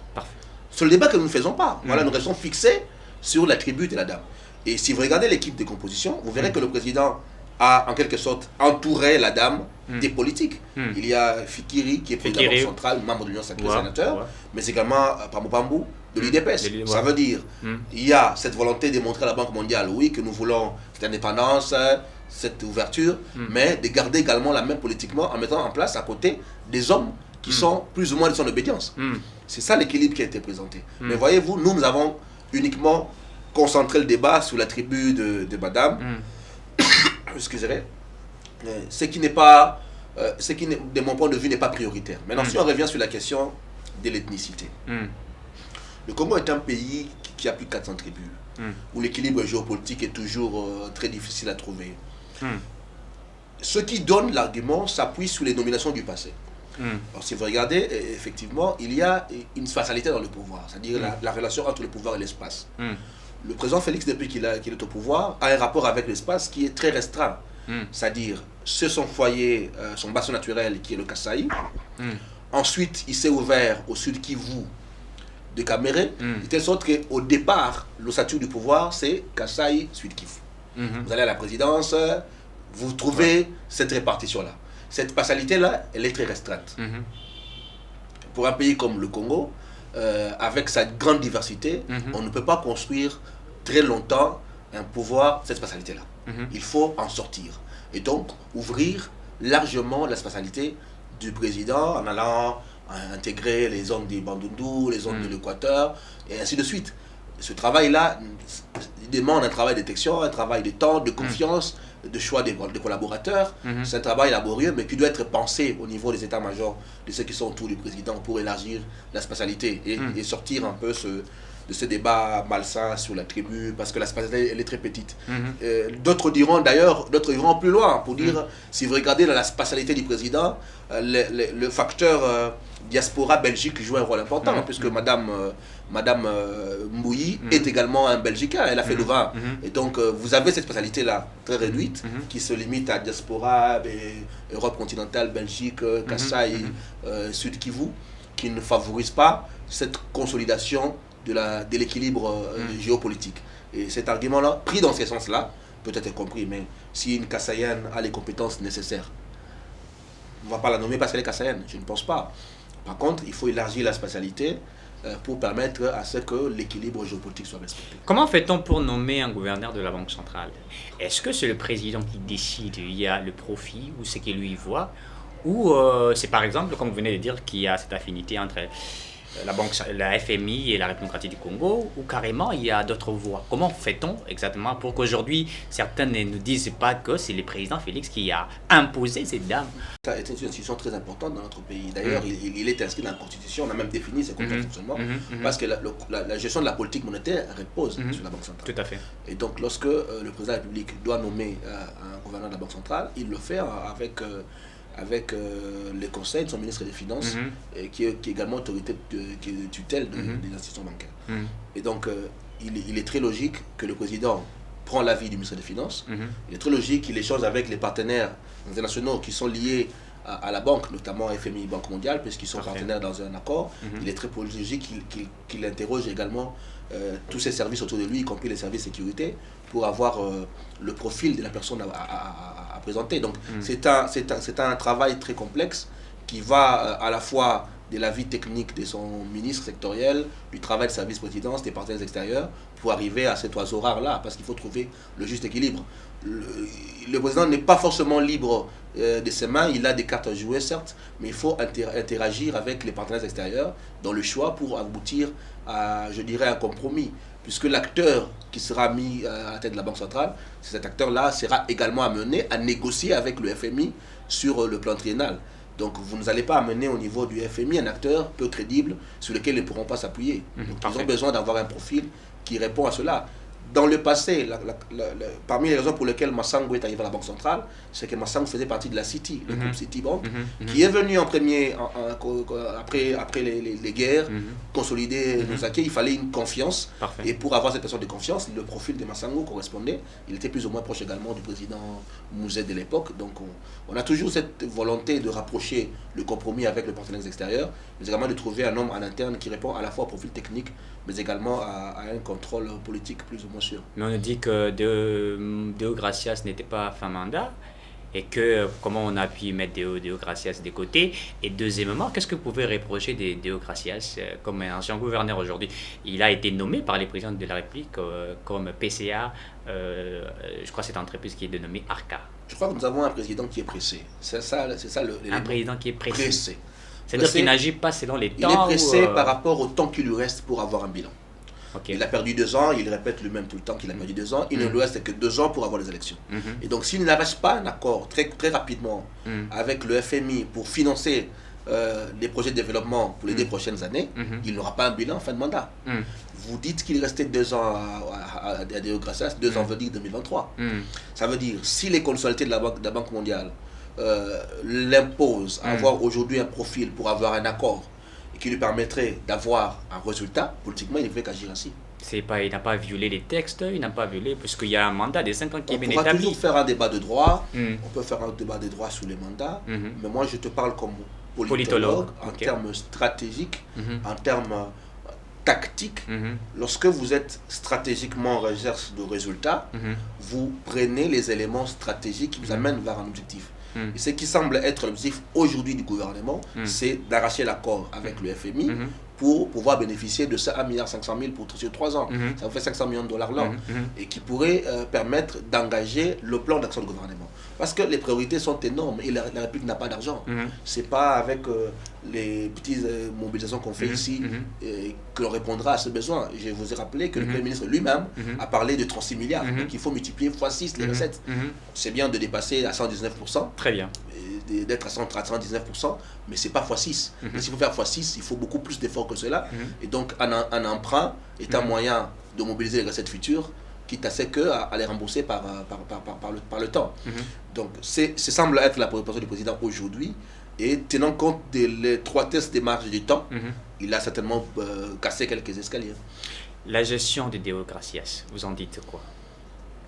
C'est le débat que nous ne faisons pas. Voilà, nous restons fixés sur l'attribut de la dame. Et si vous regardez l'équipe de composition, vous verrez que le président a en quelque sorte entouré la dame des politiques. Il y a Fikiri qui est président de la Banque centrale, membre de l'Union sacrée sénateur, mais également Pambo Pambou de l'UDPS. Ça veut dire il y a cette volonté de montrer à la Banque mondiale, oui, que nous voulons cette indépendance, cette ouverture, mais de garder également la main politiquement en mettant en place à côté des hommes qui sont plus ou moins de son obédience. C'est ça l'équilibre qui a été présenté. Mais voyez-vous, nous avons uniquement concentré le débat sur l'attribut de madame. Excusez-moi, ce qui, de mon point de vue, n'est pas prioritaire. Maintenant, si on revient sur la question de l'ethnicité, le Congo est un pays qui a plus de 400 tribus. où l'équilibre géopolitique est toujours très difficile à trouver. Ce qui donne l'argument s'appuie sur les nominations du passé. Alors, si vous regardez, effectivement, il y a une spatialité dans le pouvoir, c'est-à-dire la relation entre le pouvoir et l'espace. Le président Félix, depuis qu'il est au pouvoir, a un rapport avec l'espace qui est très restreint. C'est-à-dire, c'est son foyer, son bassin naturel qui est le Kasaï. Ensuite, il s'est ouvert au sud Kivu de Caméré, de telle sorte qu'au départ, l'ossature du pouvoir, c'est Kasaï, sud Kivu. Vous allez à la présidence, vous trouvez cette répartition-là. Cette spatialité-là, elle est très restreinte. Pour un pays comme le Congo, avec sa grande diversité, on ne peut pas construire très longtemps un pouvoir, cette spatialité-là. Il faut en sortir. Et donc, ouvrir largement la spatialité du président en allant intégrer les zones des Bandundu, les zones de l'Équateur, et ainsi de suite. Ce travail-là demande un travail de détection, un travail de temps, de confiance, de choix des collaborateurs. C'est un travail laborieux, mais qui doit être pensé au niveau des états-majors, de ceux qui sont autour du président, pour élargir la spatialité et sortir un peu de ce débat malsain sur la tribu, parce que la spatialité, elle est très petite. D'autres iront plus loin, pour dire, si vous regardez dans la spatialité du président, le facteur diaspora Belgique joue un rôle important, puisque Madame Mbouyi est également un Belgicain, elle a fait le vin. Et donc, vous avez cette spatialité-là, très réduite, qui se limite à diaspora, Europe continentale, Belgique, Kasaï, Sud Kivu, qui ne favorise pas cette consolidation de l'équilibre géopolitique. Et cet argument-là, pris dans ce sens-là, peut être compris, mais si une Kassaïenne a les compétences nécessaires, on ne va pas la nommer parce qu'elle est Kassaïenne, je ne pense pas. Par contre, il faut élargir la spatialité pour permettre à ce que l'équilibre géopolitique soit respecté. Comment fait-on pour nommer un gouverneur de la Banque centrale? Est-ce que c'est le président qui décide, il y a le profit ou ce qu'il lui voit, ou c'est par exemple, comme vous venez de dire, qu'il y a cette affinité entre la FMI et la République démocratique du Congo, ou carrément il y a d'autres voies? Comment fait-on exactement pour qu'aujourd'hui certains ne nous disent pas que c'est le président Félix qui a imposé cette dame? C'est une institution très importante dans notre pays. D'ailleurs, il est inscrit dans la Constitution, on a même défini ses conditions de fonctionnement, parce que la gestion de la politique monétaire repose sur la Banque centrale. Tout à fait. Et donc, lorsque le président de la République doit nommer un gouverneur de la Banque centrale, il le fait avec les conseils de son ministre des Finances, qui est également autorité qui est de tutelle des institutions bancaires. Et donc, il est très logique que le président prend l'avis du ministre des Finances. Il est très logique qu'il échange avec les partenaires internationaux qui sont liés à la banque, notamment FMI, Banque mondiale, puisqu'ils sont partenaires dans un accord. Il est très logique qu'il interroge également tous ses services autour de lui, y compris les services de sécurité, pour avoir le profil de la personne à présenter. Donc c'est un travail très complexe qui va à la fois de la vie technique de son ministre sectoriel, du travail de service présidence, des partenaires extérieurs, pour arriver à cet oiseau rare-là, parce qu'il faut trouver le juste équilibre. Le président n'est pas forcément libre de ses mains, il a des cartes à jouer, certes, mais il faut interagir avec les partenaires extérieurs dans le choix pour aboutir à, je dirais, un compromis. Puisque l'acteur qui sera mis à la tête de la Banque centrale, cet acteur-là sera également amené à négocier avec le FMI sur le plan triennal. Donc vous n'allez pas amener au niveau du FMI un acteur peu crédible sur lequel ils ne pourront pas s'appuyer. Donc ils ont besoin d'avoir un profil qui répond à cela. Dans le passé, parmi les raisons pour lesquelles Massango est arrivé à la Banque centrale, c'est que Massango faisait partie de la Citi, le groupe Citibank, qui est venu en premier, après les guerres, consolider nos acquis. Il fallait une confiance. Et pour avoir cette personne de confiance, le profil de Massango correspondait. Il était plus ou moins proche également du président Mouzet de l'époque. Donc on a toujours cette volonté de rapprocher le compromis avec les partenaires extérieurs, mais également de trouver un homme en interne qui répond à la fois au profil technique, mais également à un contrôle politique plus ou moins sûr. Mais on a dit que Deo Gracias n'était pas fin mandat, et que comment on a pu mettre Deo Gracias de côté. Et deuxièmement, qu'est-ce que vous pouvez reprocher de Deo Gracias comme un ancien gouverneur aujourd'hui? Il a été nommé par les présidents de la République comme PCA, je crois que c'est une entreprise qui est dénommée ARCA. Je crois que nous avons un président qui est pressé. C'est ça un président qui est pressé. C'est-à-dire qu'il n'agit pas selon les temps. Il est pressé par rapport au temps qui lui reste pour avoir un bilan. Il a perdu 2 ans, il répète lui-même tout le temps qu'il a perdu 2 ans. Il ne lui reste que 2 ans pour avoir les élections. Et donc s'il n'arrive pas un accord très, très rapidement avec le FMI pour financer des projets de développement pour les 2 prochaines années, il n'aura pas un bilan en fin de mandat. Vous dites qu'il restait 2 ans à Deo Gracias, 2 ans veut dire 2023. Ça veut dire, si les conditionnalités de la Banque mondiale l'imposent, avoir aujourd'hui un profil pour avoir un accord et qui lui permettrait d'avoir un résultat, politiquement, il ne fait qu'agir ainsi. Il n'a pas violé les textes, il n'a pas violé, puisqu'il y a un mandat de 5 ans qui est bien établi. On pourra toujours faire un débat de droit, on peut faire un débat de droit sur les mandats, mais moi je te parle comme politologue. En termes stratégiques, en termes tactiques. Lorsque vous êtes stratégiquement en recherche de résultats, vous prenez les éléments stratégiques qui vous amènent vers un objectif. Et ce qui semble être l'objectif aujourd'hui du gouvernement, c'est d'arracher l'accord avec le FMI pour pouvoir bénéficier de ça 1,5 milliard sur 3 ans. Ça vous fait 500 millions de dollars l'an. Et qui pourrait permettre d'engager le plan d'action du gouvernement. Parce que les priorités sont énormes et la République n'a pas d'argent. C'est pas avec les petites mobilisations qu'on fait ici que l'on répondra à ce besoin. Je vous ai rappelé que le Premier ministre lui-même a parlé de 36 milliards. Donc il faut multiplier x6 les recettes. C'est bien de dépasser à 119%. Très bien. D'être à 119%, mais c'est pas x6. Mais s'il faut faire x6, il faut beaucoup plus d'efforts que cela. Et donc un emprunt est un moyen de mobiliser les recettes futures, quitte à ce qu'à les rembourser par le temps. Donc ça semble être la préoccupation du président aujourd'hui. Et tenant compte de l'étroitesse des marges du temps, il a certainement cassé quelques escaliers. La gestion de Deo Gracias, vous en dites quoi?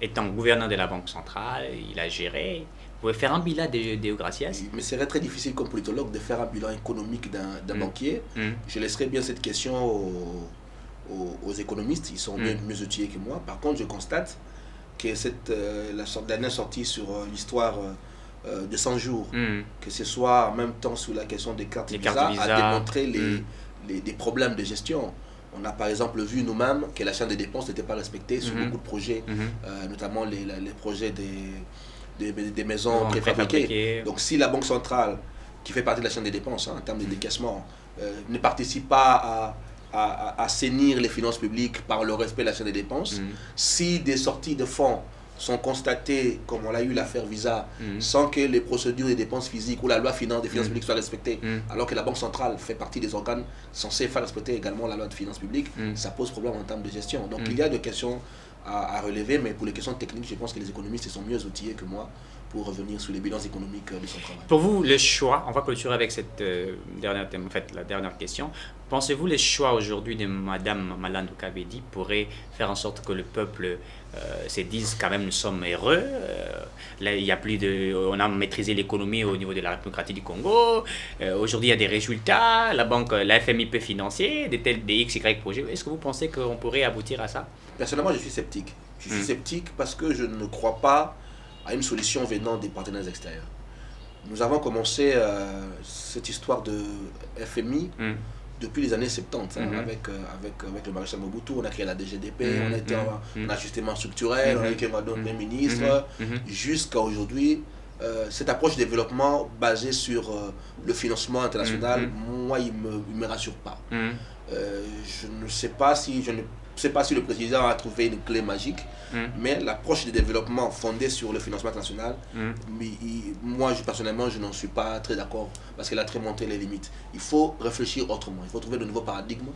Étant gouverneur de la Banque centrale, il a géré. Vous pouvez faire un bilan de Deo Gracias? Mais c'est très difficile comme politologue de faire un bilan économique d'un banquier. Je laisserai bien cette question aux économistes, ils sont mieux outillés que moi. Par contre, je constate que la dernière sortie sur l'histoire de 100 jours, que ce soit en même temps sur la question des cartes Visa, a démontré des problèmes de gestion. On a par exemple vu nous-mêmes que la chaîne des dépenses n'était pas respectée sur beaucoup de projets, notamment les projets des maisons préfabriquées. Donc si la Banque centrale, qui fait partie de la chaîne des dépenses en termes de décaissement, ne participe pas à assainir les finances publiques par le respect de la chaîne des dépenses, si des sorties de fonds sont constatées, comme on l'a eu l'affaire Visa, sans que les procédures des dépenses physiques ou la loi des finances publiques soient respectées, alors que la Banque centrale fait partie des organes censés faire respecter également la loi de finances publiques, ça pose problème en termes de gestion. Donc il y a des questions à relever, mais pour les questions techniques, je pense que les économistes sont mieux outillés que moi pour revenir sur les bilans économiques de son travail. Pour vous, le choix, on va clôturer avec cette la dernière question. Pensez-vous les choix aujourd'hui de Mme Malandou Kabedi pourraient faire en sorte que le peuple se dise quand même nous sommes heureux, là, il y a plus on a maîtrisé l'économie au niveau de la République du Congo, aujourd'hui il y a des résultats, la FMI peut financer des XY projets. Est-ce que vous pensez qu'on pourrait aboutir à ça? Personnellement, je suis sceptique. Je suis sceptique parce que je ne crois pas à une solution venant des partenaires extérieurs. Nous avons commencé cette histoire de FMI depuis les années 70, avec le maréchal Mobutu. On a créé la DGDP, on a été en ajustement structurel, on a été un Premier ministre, jusqu'à aujourd'hui. Cette approche de développement basée sur le financement international, moi, il me rassure pas. Je ne sais pas si le président a trouvé une clé magique, mais l'approche de développement fondée sur le financement international, moi personnellement je n'en suis pas très d'accord parce qu'elle a très montré les limites. Il faut réfléchir autrement, il faut trouver de nouveaux paradigmes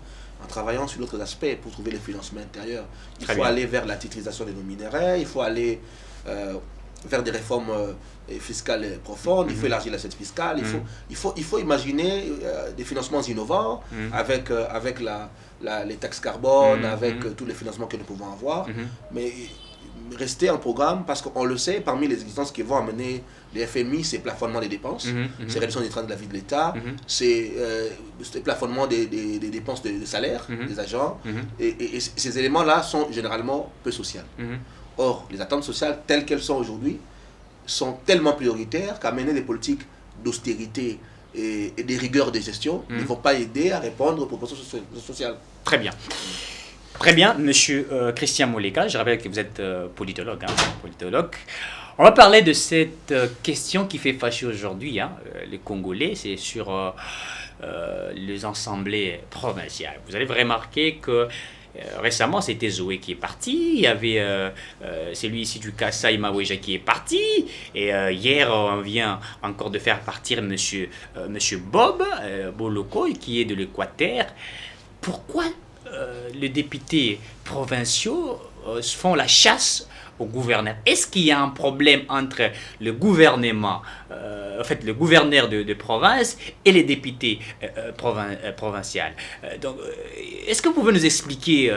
en travaillant sur d'autres aspects pour trouver les financements intérieurs. Il faut aller vers la titrisation de nos minerais, il faut aller vers des réformes fiscales profondes, il faut élargir l'assiette fiscale, il faut imaginer des financements innovants avec les taxes carbone, avec tous les financements que nous pouvons avoir, mais rester en programme, parce qu'on le sait, parmi les exigences qui vont amener les FMI, c'est plafonnement des dépenses, c'est réduction des trains de la vie de l'État, c'est plafonnement des dépenses de salaire des agents, et ces éléments-là sont généralement peu sociaux. Or, les attentes sociales telles qu'elles sont aujourd'hui sont tellement prioritaires qu'amener des politiques d'austérité et des rigueurs de gestion ne vont pas aider à répondre aux propositions sociales. Très bien. Très bien, monsieur Christian Moleka, je rappelle que vous êtes politologue. On va parler de cette question qui fait fâcher aujourd'hui les Congolais, c'est sur les assemblées provinciales. Vous avez remarqué que récemment, c'était Zoé qui est parti. Il y avait celui ici du Kassai Maweja qui est parti. Et hier, on vient encore de faire partir monsieur Bob Boloko, qui est de l'Équateur. Pourquoi les députés provinciaux font la chasse au gouverneur. Est-ce qu'il y a un problème entre le gouvernement, le gouverneur de province et les députés provinciaux? Donc, est-ce que vous pouvez nous expliquer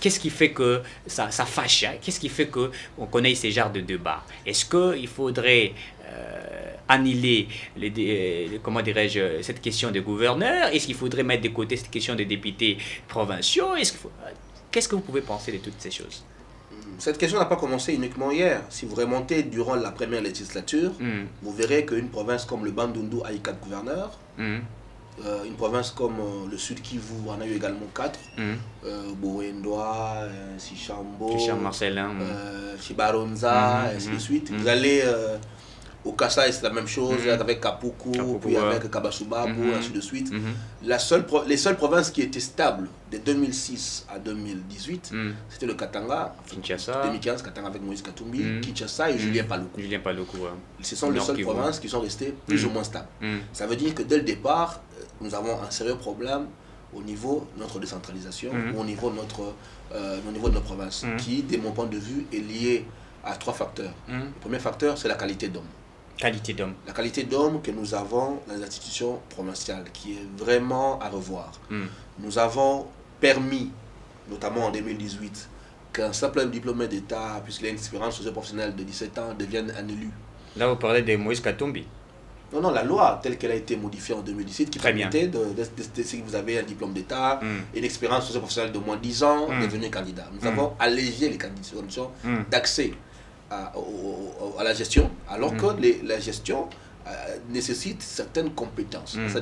qu'est-ce qui fait que ça fâche, hein? Qu'est-ce qui fait qu'on connaît ces genres de débats? Est-ce qu'il faudrait annuler comment dirais-je, cette question de gouverneur? Est-ce qu'il faudrait mettre de côté cette question des députés provinciaux? Qu'est-ce que vous pouvez penser de toutes ces choses? Cette question n'a pas commencé uniquement hier. Si vous remontez durant la première législature, vous verrez qu'une province comme le Bandundu a eu 4 gouverneurs. Une province comme le Sud Kivu en a eu également 4. Boendoa, Sichambo, Marcelin, Chibaronza, ainsi de suite. Vous allez au Kassai, c'est la même chose, avec Kapuku, puis avec Kabasubabu, ainsi de suite. Les seules provinces qui étaient stables de 2006 à 2018, c'était le Katanga, Kinshasa, 2015, Katanga avec Moïse Katumbi, Kinshasa et Julien Paluku. Ce sont les seules provinces qui sont restées plus ou moins stables. Ça veut dire que dès le départ, nous avons un sérieux problème au niveau de notre décentralisation, ou au niveau de nos provinces, qui, de mon point de vue, est lié à 3 facteurs. Le premier facteur, c'est la qualité d'homme. La qualité d'homme que nous avons dans les institutions provinciales, qui est vraiment à revoir. Nous avons permis, notamment en 2018, qu'un simple diplômé d'État, puisqu'il a une expérience socio-professionnelle de 17 ans, devienne un élu. Là, vous parlez de Moïse Katumbi. Non, la loi telle qu'elle a été modifiée en 2017, qui permettait si vous avez un diplôme d'État, une expérience socio-professionnelle de moins de 10 ans, devenir candidat. Nous avons allégé les conditions d'accès à la gestion, alors que la gestion nécessite certaines compétences. Ça,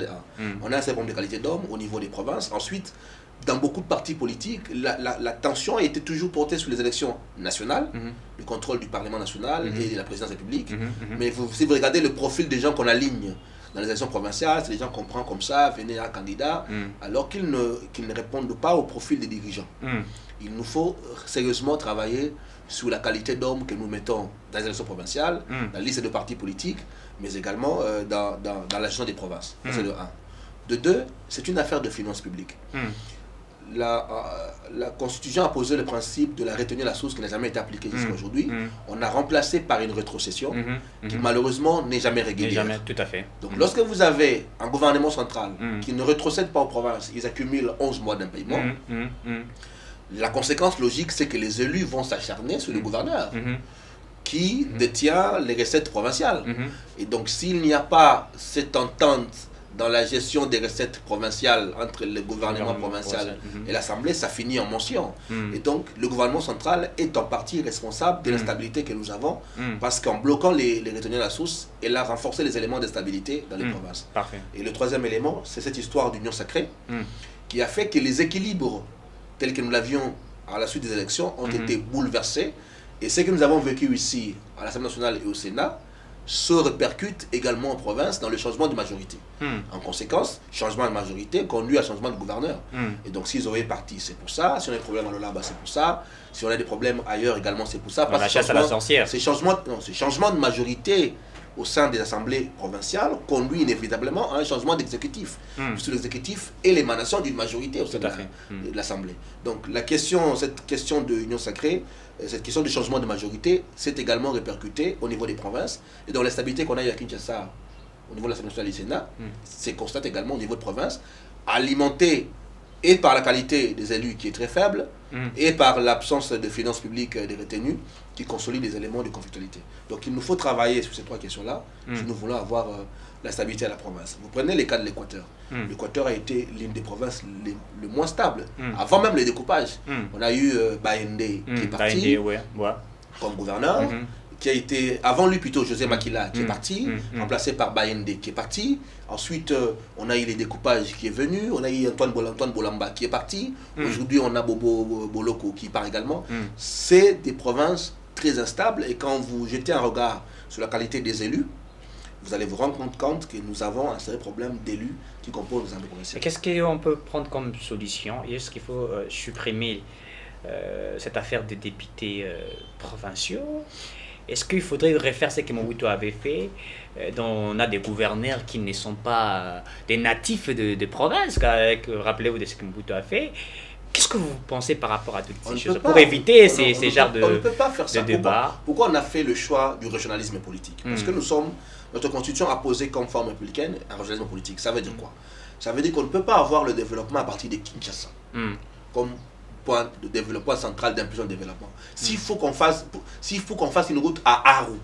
on a un certain nombre de qualités d'homme au niveau des provinces. Ensuite, dans beaucoup de partis politiques, la tension a été toujours portée sur les élections nationales, le contrôle du Parlement national et de la présidence de la République. Mais si vous regardez le profil des gens qu'on aligne dans les élections provinciales, c'est des gens qu'on prend comme ça, venez un candidat, alors qu'ils ne répondent pas au profil des dirigeants. Il nous faut sérieusement travailler sur la qualité d'hommes que nous mettons dans les élections provinciales, dans la liste de partis politiques, mais également dans la gestion des provinces. C'est de 1. De 2, c'est une affaire de finances publiques. La Constitution a posé le principe de la retenue à la source qui n'a jamais été appliquée jusqu'à aujourd'hui. On a remplacé par une rétrocession qui malheureusement n'est jamais régulière. Tout à fait. Donc lorsque vous avez un gouvernement central qui ne rétrocède pas aux provinces, ils accumulent 11 mois d'impaiement. La conséquence logique, c'est que les élus vont s'acharner sur le gouverneur qui détient les recettes provinciales. Et donc s'il n'y a pas cette entente dans la gestion des recettes provinciales entre le gouvernement provincial et l'Assemblée, ça finit en mention. Et donc, le gouvernement central est en partie responsable de l'instabilité que nous avons, parce qu'en bloquant les retenues à la source, elle a renforcé les éléments d'instabilité dans les provinces. Et le troisième élément, c'est cette histoire d'union sacrée, qui a fait que les équilibres tels que nous l'avions à la suite des élections ont été bouleversés. Et ce que nous avons vécu ici, à l'Assemblée nationale et au Sénat, se répercute également en province dans le changement de majorité. En conséquence, changement de majorité conduit à changement de gouverneur. Et donc, si Zoé est parti, c'est pour ça. Si on a des problèmes à Lola, c'est pour ça. Si on a des problèmes ailleurs également, c'est pour ça. Parce la chasse à la sorcière. Ces changements de majorité au sein des assemblées provinciales conduit inévitablement à un changement d'exécutif. Puisque l'exécutif est l'émanation d'une majorité au sein de l'Assemblée. Donc, cette question de union sacrée, cette question du changement de majorité s'est également répercutée au niveau des provinces. Et dans l'instabilité qu'on a eu à Kinshasa, au niveau de l'Assemblée nationale et du Sénat, c'est constate également au niveau de province, alimentée et par la qualité des élus qui est très faible, et par l'absence de finances publiques des retenues qui consolide les éléments de conflictualité. Donc il nous faut travailler sur ces 3 questions-là si nous voulons avoir la stabilité à la province. Vous prenez les cas de l'Équateur. L'Équateur a été l'une des provinces le moins stables. Avant même les découpages, on a eu Baende qui est parti comme gouverneur, qui a été, avant lui plutôt, José Makila qui est parti, remplacé par Baende qui est parti. Ensuite, on a eu les découpages qui est venu, on a eu Antoine Bolamba qui est parti. Aujourd'hui, on a Bobo Boloko qui part également. C'est des provinces très instables, et quand vous jetez un regard sur la qualité des élus, vous allez vous rendre compte que nous avons un sérieux problème d'élus qui composent les assemblées provinciales. Qu'est-ce qu'on peut prendre comme solution? Est-ce qu'il faut supprimer cette affaire des députés provinciaux? est-ce qu'il faudrait refaire ce que Mobutu avait fait, dont on a des gouverneurs qui ne sont pas des natifs de province, rappelez-vous de ce que Mobutu a fait. Qu'est-ce que vous pensez par rapport à toutes ces choses pour éviter ces genres on ne peut pas faire de ça. débats? Pourquoi on a fait le choix du régionalisme politique? Parce que notre constitution a posé comme forme républicaine un régionalisme politique. Ça veut dire quoi? Ça veut dire qu'on ne peut pas avoir le développement à partir de Kinshasa comme point de développement central d'impulsion de développement. S'il faut qu'on fasse une route à Aru,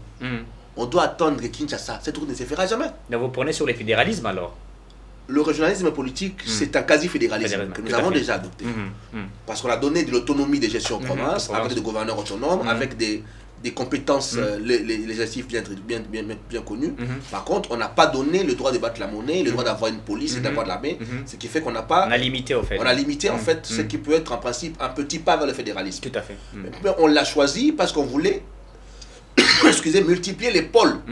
on doit attendre Kinshasa. Cette route ne se fera jamais. Donc vous prenez sur le fédéralisme alors? Le régionalisme politique, c'est un quasi-fédéralisme que nous avons déjà adopté. Parce qu'on a donné de l'autonomie de gestion aux provinces, avec des gouverneurs autonomes, avec des compétences législatives bien connues. Par contre, on n'a pas donné le droit de battre la monnaie, le droit d'avoir une police et d'avoir de l'armée, ce qui fait qu'on n'a pas... On a limité au fait. On a limité en fait ce qui peut être en principe un petit pas vers le fédéralisme. Tout à fait. Mais on l'a choisi parce qu'on voulait multiplier les pôles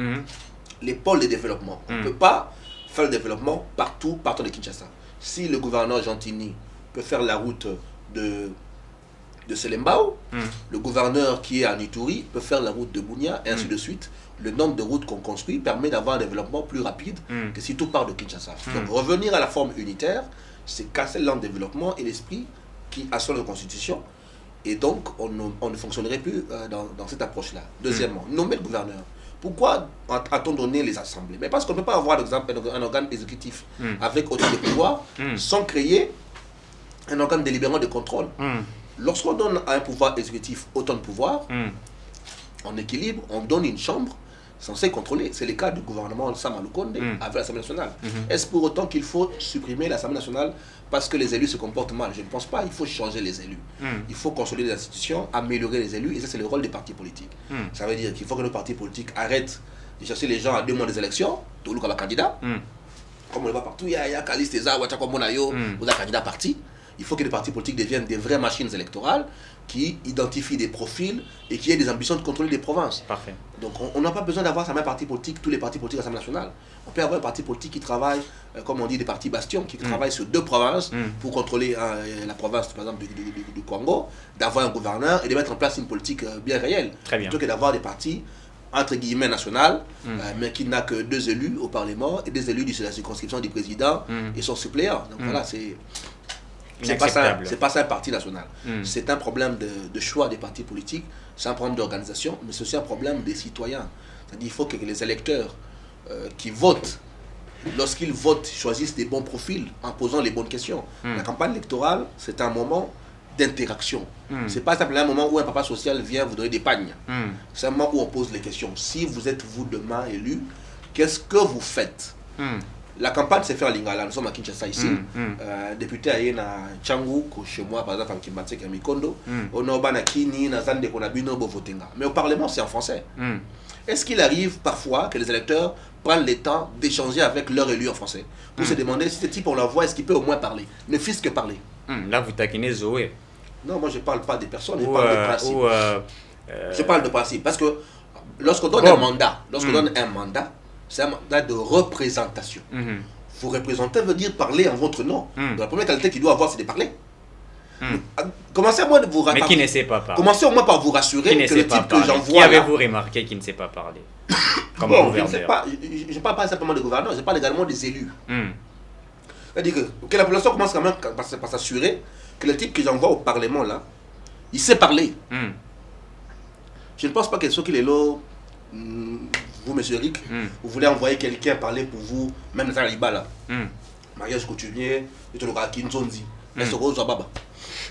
de développement. On ne peut pas faire le développement partout de Kinshasa. Si le gouverneur Gentini peut faire la route de Selembao, le gouverneur qui est à Ituri peut faire la route de Bunia, et ainsi de suite. Le nombre de routes qu'on construit permet d'avoir un développement plus rapide que si tout part de Kinshasa. Donc revenir à la forme unitaire, c'est casser l'an développement et l'esprit qui assure la constitution. Et donc, on ne fonctionnerait plus dans cette approche-là. Deuxièmement, nommer le gouverneur. Pourquoi a-t-on donné les assemblées? Mais parce qu'on ne peut pas avoir, par exemple, un organe exécutif avec autant de pouvoirs sans créer un organe délibérant de contrôle. Lorsqu'on donne à un pouvoir exécutif autant de pouvoirs, en équilibre, on donne une chambre censée contrôler. C'est le cas du gouvernement Sama Lukonde avec l'Assemblée nationale. Est-ce pour autant qu'il faut supprimer l'Assemblée nationale parce que les élus se comportent mal? Je ne pense pas. Il faut changer les élus. Il faut consolider les institutions, améliorer les élus, et ça c'est le rôle des partis politiques. Ça veut dire qu'il faut que nos partis politiques arrêtent de chercher les gens à 2 mois des élections, tout le candidat. Comme on le voit partout, il y a Kalis Teza, Wachakomonayo, vous êtes candidat parti. Il faut que les partis politiques deviennent des vraies machines électorales qui identifient des profils et qui aient des ambitions de contrôler des provinces. Parfait. Donc on n'a pas besoin d'avoir sa même parti politique, tous les partis politiques à l'Assemblée nationale. On peut avoir un parti politique qui travaille, comme on dit, des partis bastions, qui travaillent sur 2 provinces pour contrôler la province, par exemple, du Congo, d'avoir un gouverneur et de mettre en place une politique bien réelle. Très bien. Plutôt que d'avoir des partis, entre guillemets, nationales, mais qui n'a que 2 élus au Parlement et des élus de la circonscription du président et son suppléant. Donc voilà, c'est pas ça un parti national. C'est un problème de choix des partis politiques, c'est un problème d'organisation, mais c'est aussi un problème des citoyens. C'est-à-dire qu'il faut que les électeurs qui votent, lorsqu'ils votent, choisissent des bons profils en posant les bonnes questions. La campagne électorale, c'est un moment d'interaction. C'est pas simplement un moment où un papa social vient vous donner des pagnes. C'est un moment où on pose les questions. Si vous êtes vous demain élu, qu'est-ce que vous faites? La campagne s'est faite à Lingala, nous sommes à Kinshasa ici. Député à Yena Tchangou, chez moi par exemple, à Kimbatsek et Mikondo. On a Banakini, Nazande, Konabino, Bovotenga. Mais au Parlement, c'est en français. Est-ce qu'il arrive parfois que les électeurs prennent le temps d'échanger avec leur élu en français pour se demander si ce type, on la voit, est-ce qu'il peut au moins parler? Ne fût-ce que parler. Là, vous taquinez Zoé. Non, moi je ne parle pas des personnes, je parle de principe. Je parle de principe. Parce que lorsqu'on donne un mandat, c'est un mandat de représentation. Vous représenter veut dire parler en votre nom. Donc, la première qualité qu'il doit avoir, c'est de parler. Commencez au moins de vous Mais qui ne sait pas parler? Commencez au moins par vous rassurer que le type que j'envoie. Qui avez-vous remarqué qui ne sait pas parler? Comme bon, gouverneur. Je ne parle pas simplement des gouverneurs, je parle également des élus. C'est-à-dire que la population commence quand même par s'assurer que le type que j'envoie au Parlement, là, il sait parler. Je ne pense pas que ce qu'il est là, vous, monsieur Eric, vous voulez envoyer quelqu'un parler pour vous, même dans Liba, là. Mariage coutumier, et tout le cas, Kinzonzi. Mais ce rose baba.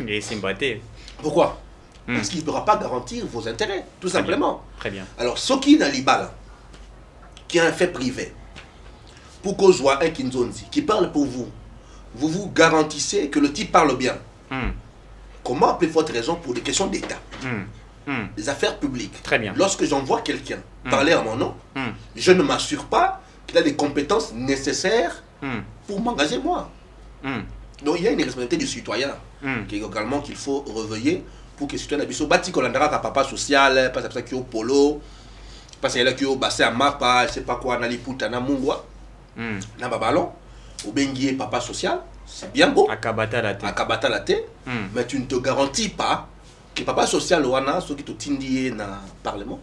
Et Simbaté. Pourquoi? Parce qu'il ne pourra pas garantir vos intérêts, tout simplement. Très bien. Alors, ce qui est dans Liba, là, qui a un fait privé, pour qu'on soit un Kinzonzi qui parle pour vous, vous vous garantissez que le type parle bien. Comment appelez votre raison pour des questions d'État, des affaires publiques? Très bien. Lorsque j'envoie quelqu'un parler à mon nom, je ne m'assure pas qu'il a les compétences nécessaires pour m'engager moi. Donc il y a une responsabilité du citoyen qui est également qu'il faut reveiller pour que le citoyen puisse bâtir qu'on a un papa social, pas ça qui est au polo, pas ça qui est au bassin à mapa, je sais pas quoi, naliputa na mungwa, na babalon, au bengier papa social, c'est bien beau. Akabata la thé, mais tu ne te garantis pas que papa social wana, ceux qui te tindient dans le parlement,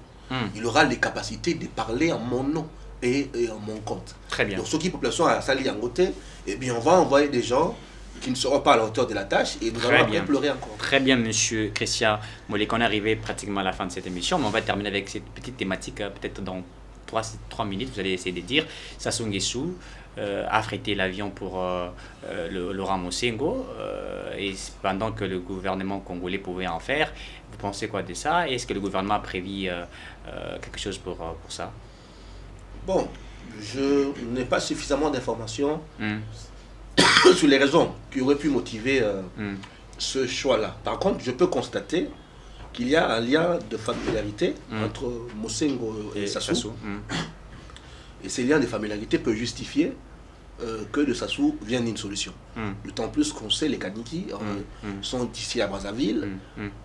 il aura les capacités de parler en mon nom et en mon compte. Très bien. Donc, ceux qui population à Sali en côté, eh bien, on va envoyer des gens qui ne seront pas à la hauteur de la tâche et nous allons après pleurer encore. Très bien, monsieur Christian Moleka. On est arrivé pratiquement à la fin de cette émission, mais on va terminer avec cette petite thématique, peut-être dans 3 minutes, vous allez essayer de dire. Sassou Nguesso a affrété l'avion pour Laurent Mosengo, et pendant que le gouvernement congolais pouvait en faire. Vous pensez quoi de ça? Est-ce que le gouvernement a prévu quelque chose pour ça? Bon, je n'ai pas suffisamment d'informations sur les raisons qui auraient pu motiver ce choix-là. Par contre, je peux constater qu'il y a un lien de familiarité entre Mosengo et Sassou. Et ces liens de familiarité peuvent justifier que de Sassou vienne une solution. D'autant plus qu'on sait les Kaniki sont ici à Brazzaville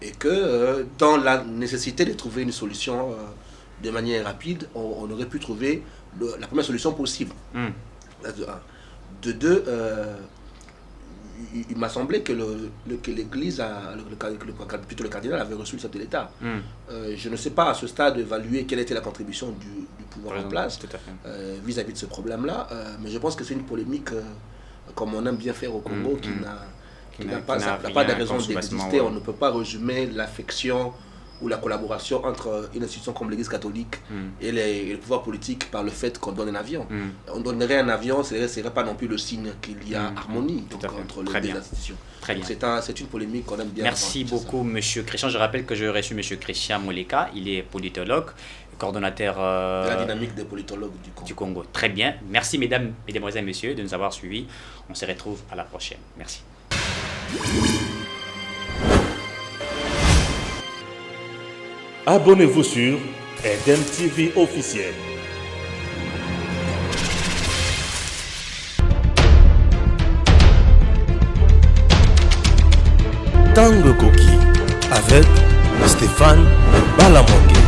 et que dans la nécessité de trouver une solution de manière rapide, on aurait pu trouver la première solution possible. De deux, il m'a semblé que l'Église, plutôt le cardinal, avait reçu le chef de l'État. Je ne sais pas à ce stade évaluer quelle était la contribution du pouvoir en place vis-à-vis de ce problème-là, mais je pense que c'est une polémique, comme on aime bien faire au Congo, qui n'a pas de raison d'exister. On ne peut pas résumer l'affection ou la collaboration entre une institution comme l'Église catholique et le pouvoir politique par le fait qu'on donne un avion. On donnerait un avion, ce ne serait pas non plus le signe qu'il y a harmonie entre les deux institutions. C'est une polémique qu'on aime bien. Merci beaucoup, monsieur Christian. Je rappelle que j'ai reçu monsieur Christian Moleka. Il est politologue, coordonnateur de la dynamique des politologues du Congo. Très bien. Merci, mesdames, mesdemoiselles, messieurs, de nous avoir suivis. On se retrouve à la prochaine. Merci. Abonnez-vous sur Eden TV officiel. Tango Koki avec Stéphane Balamongue.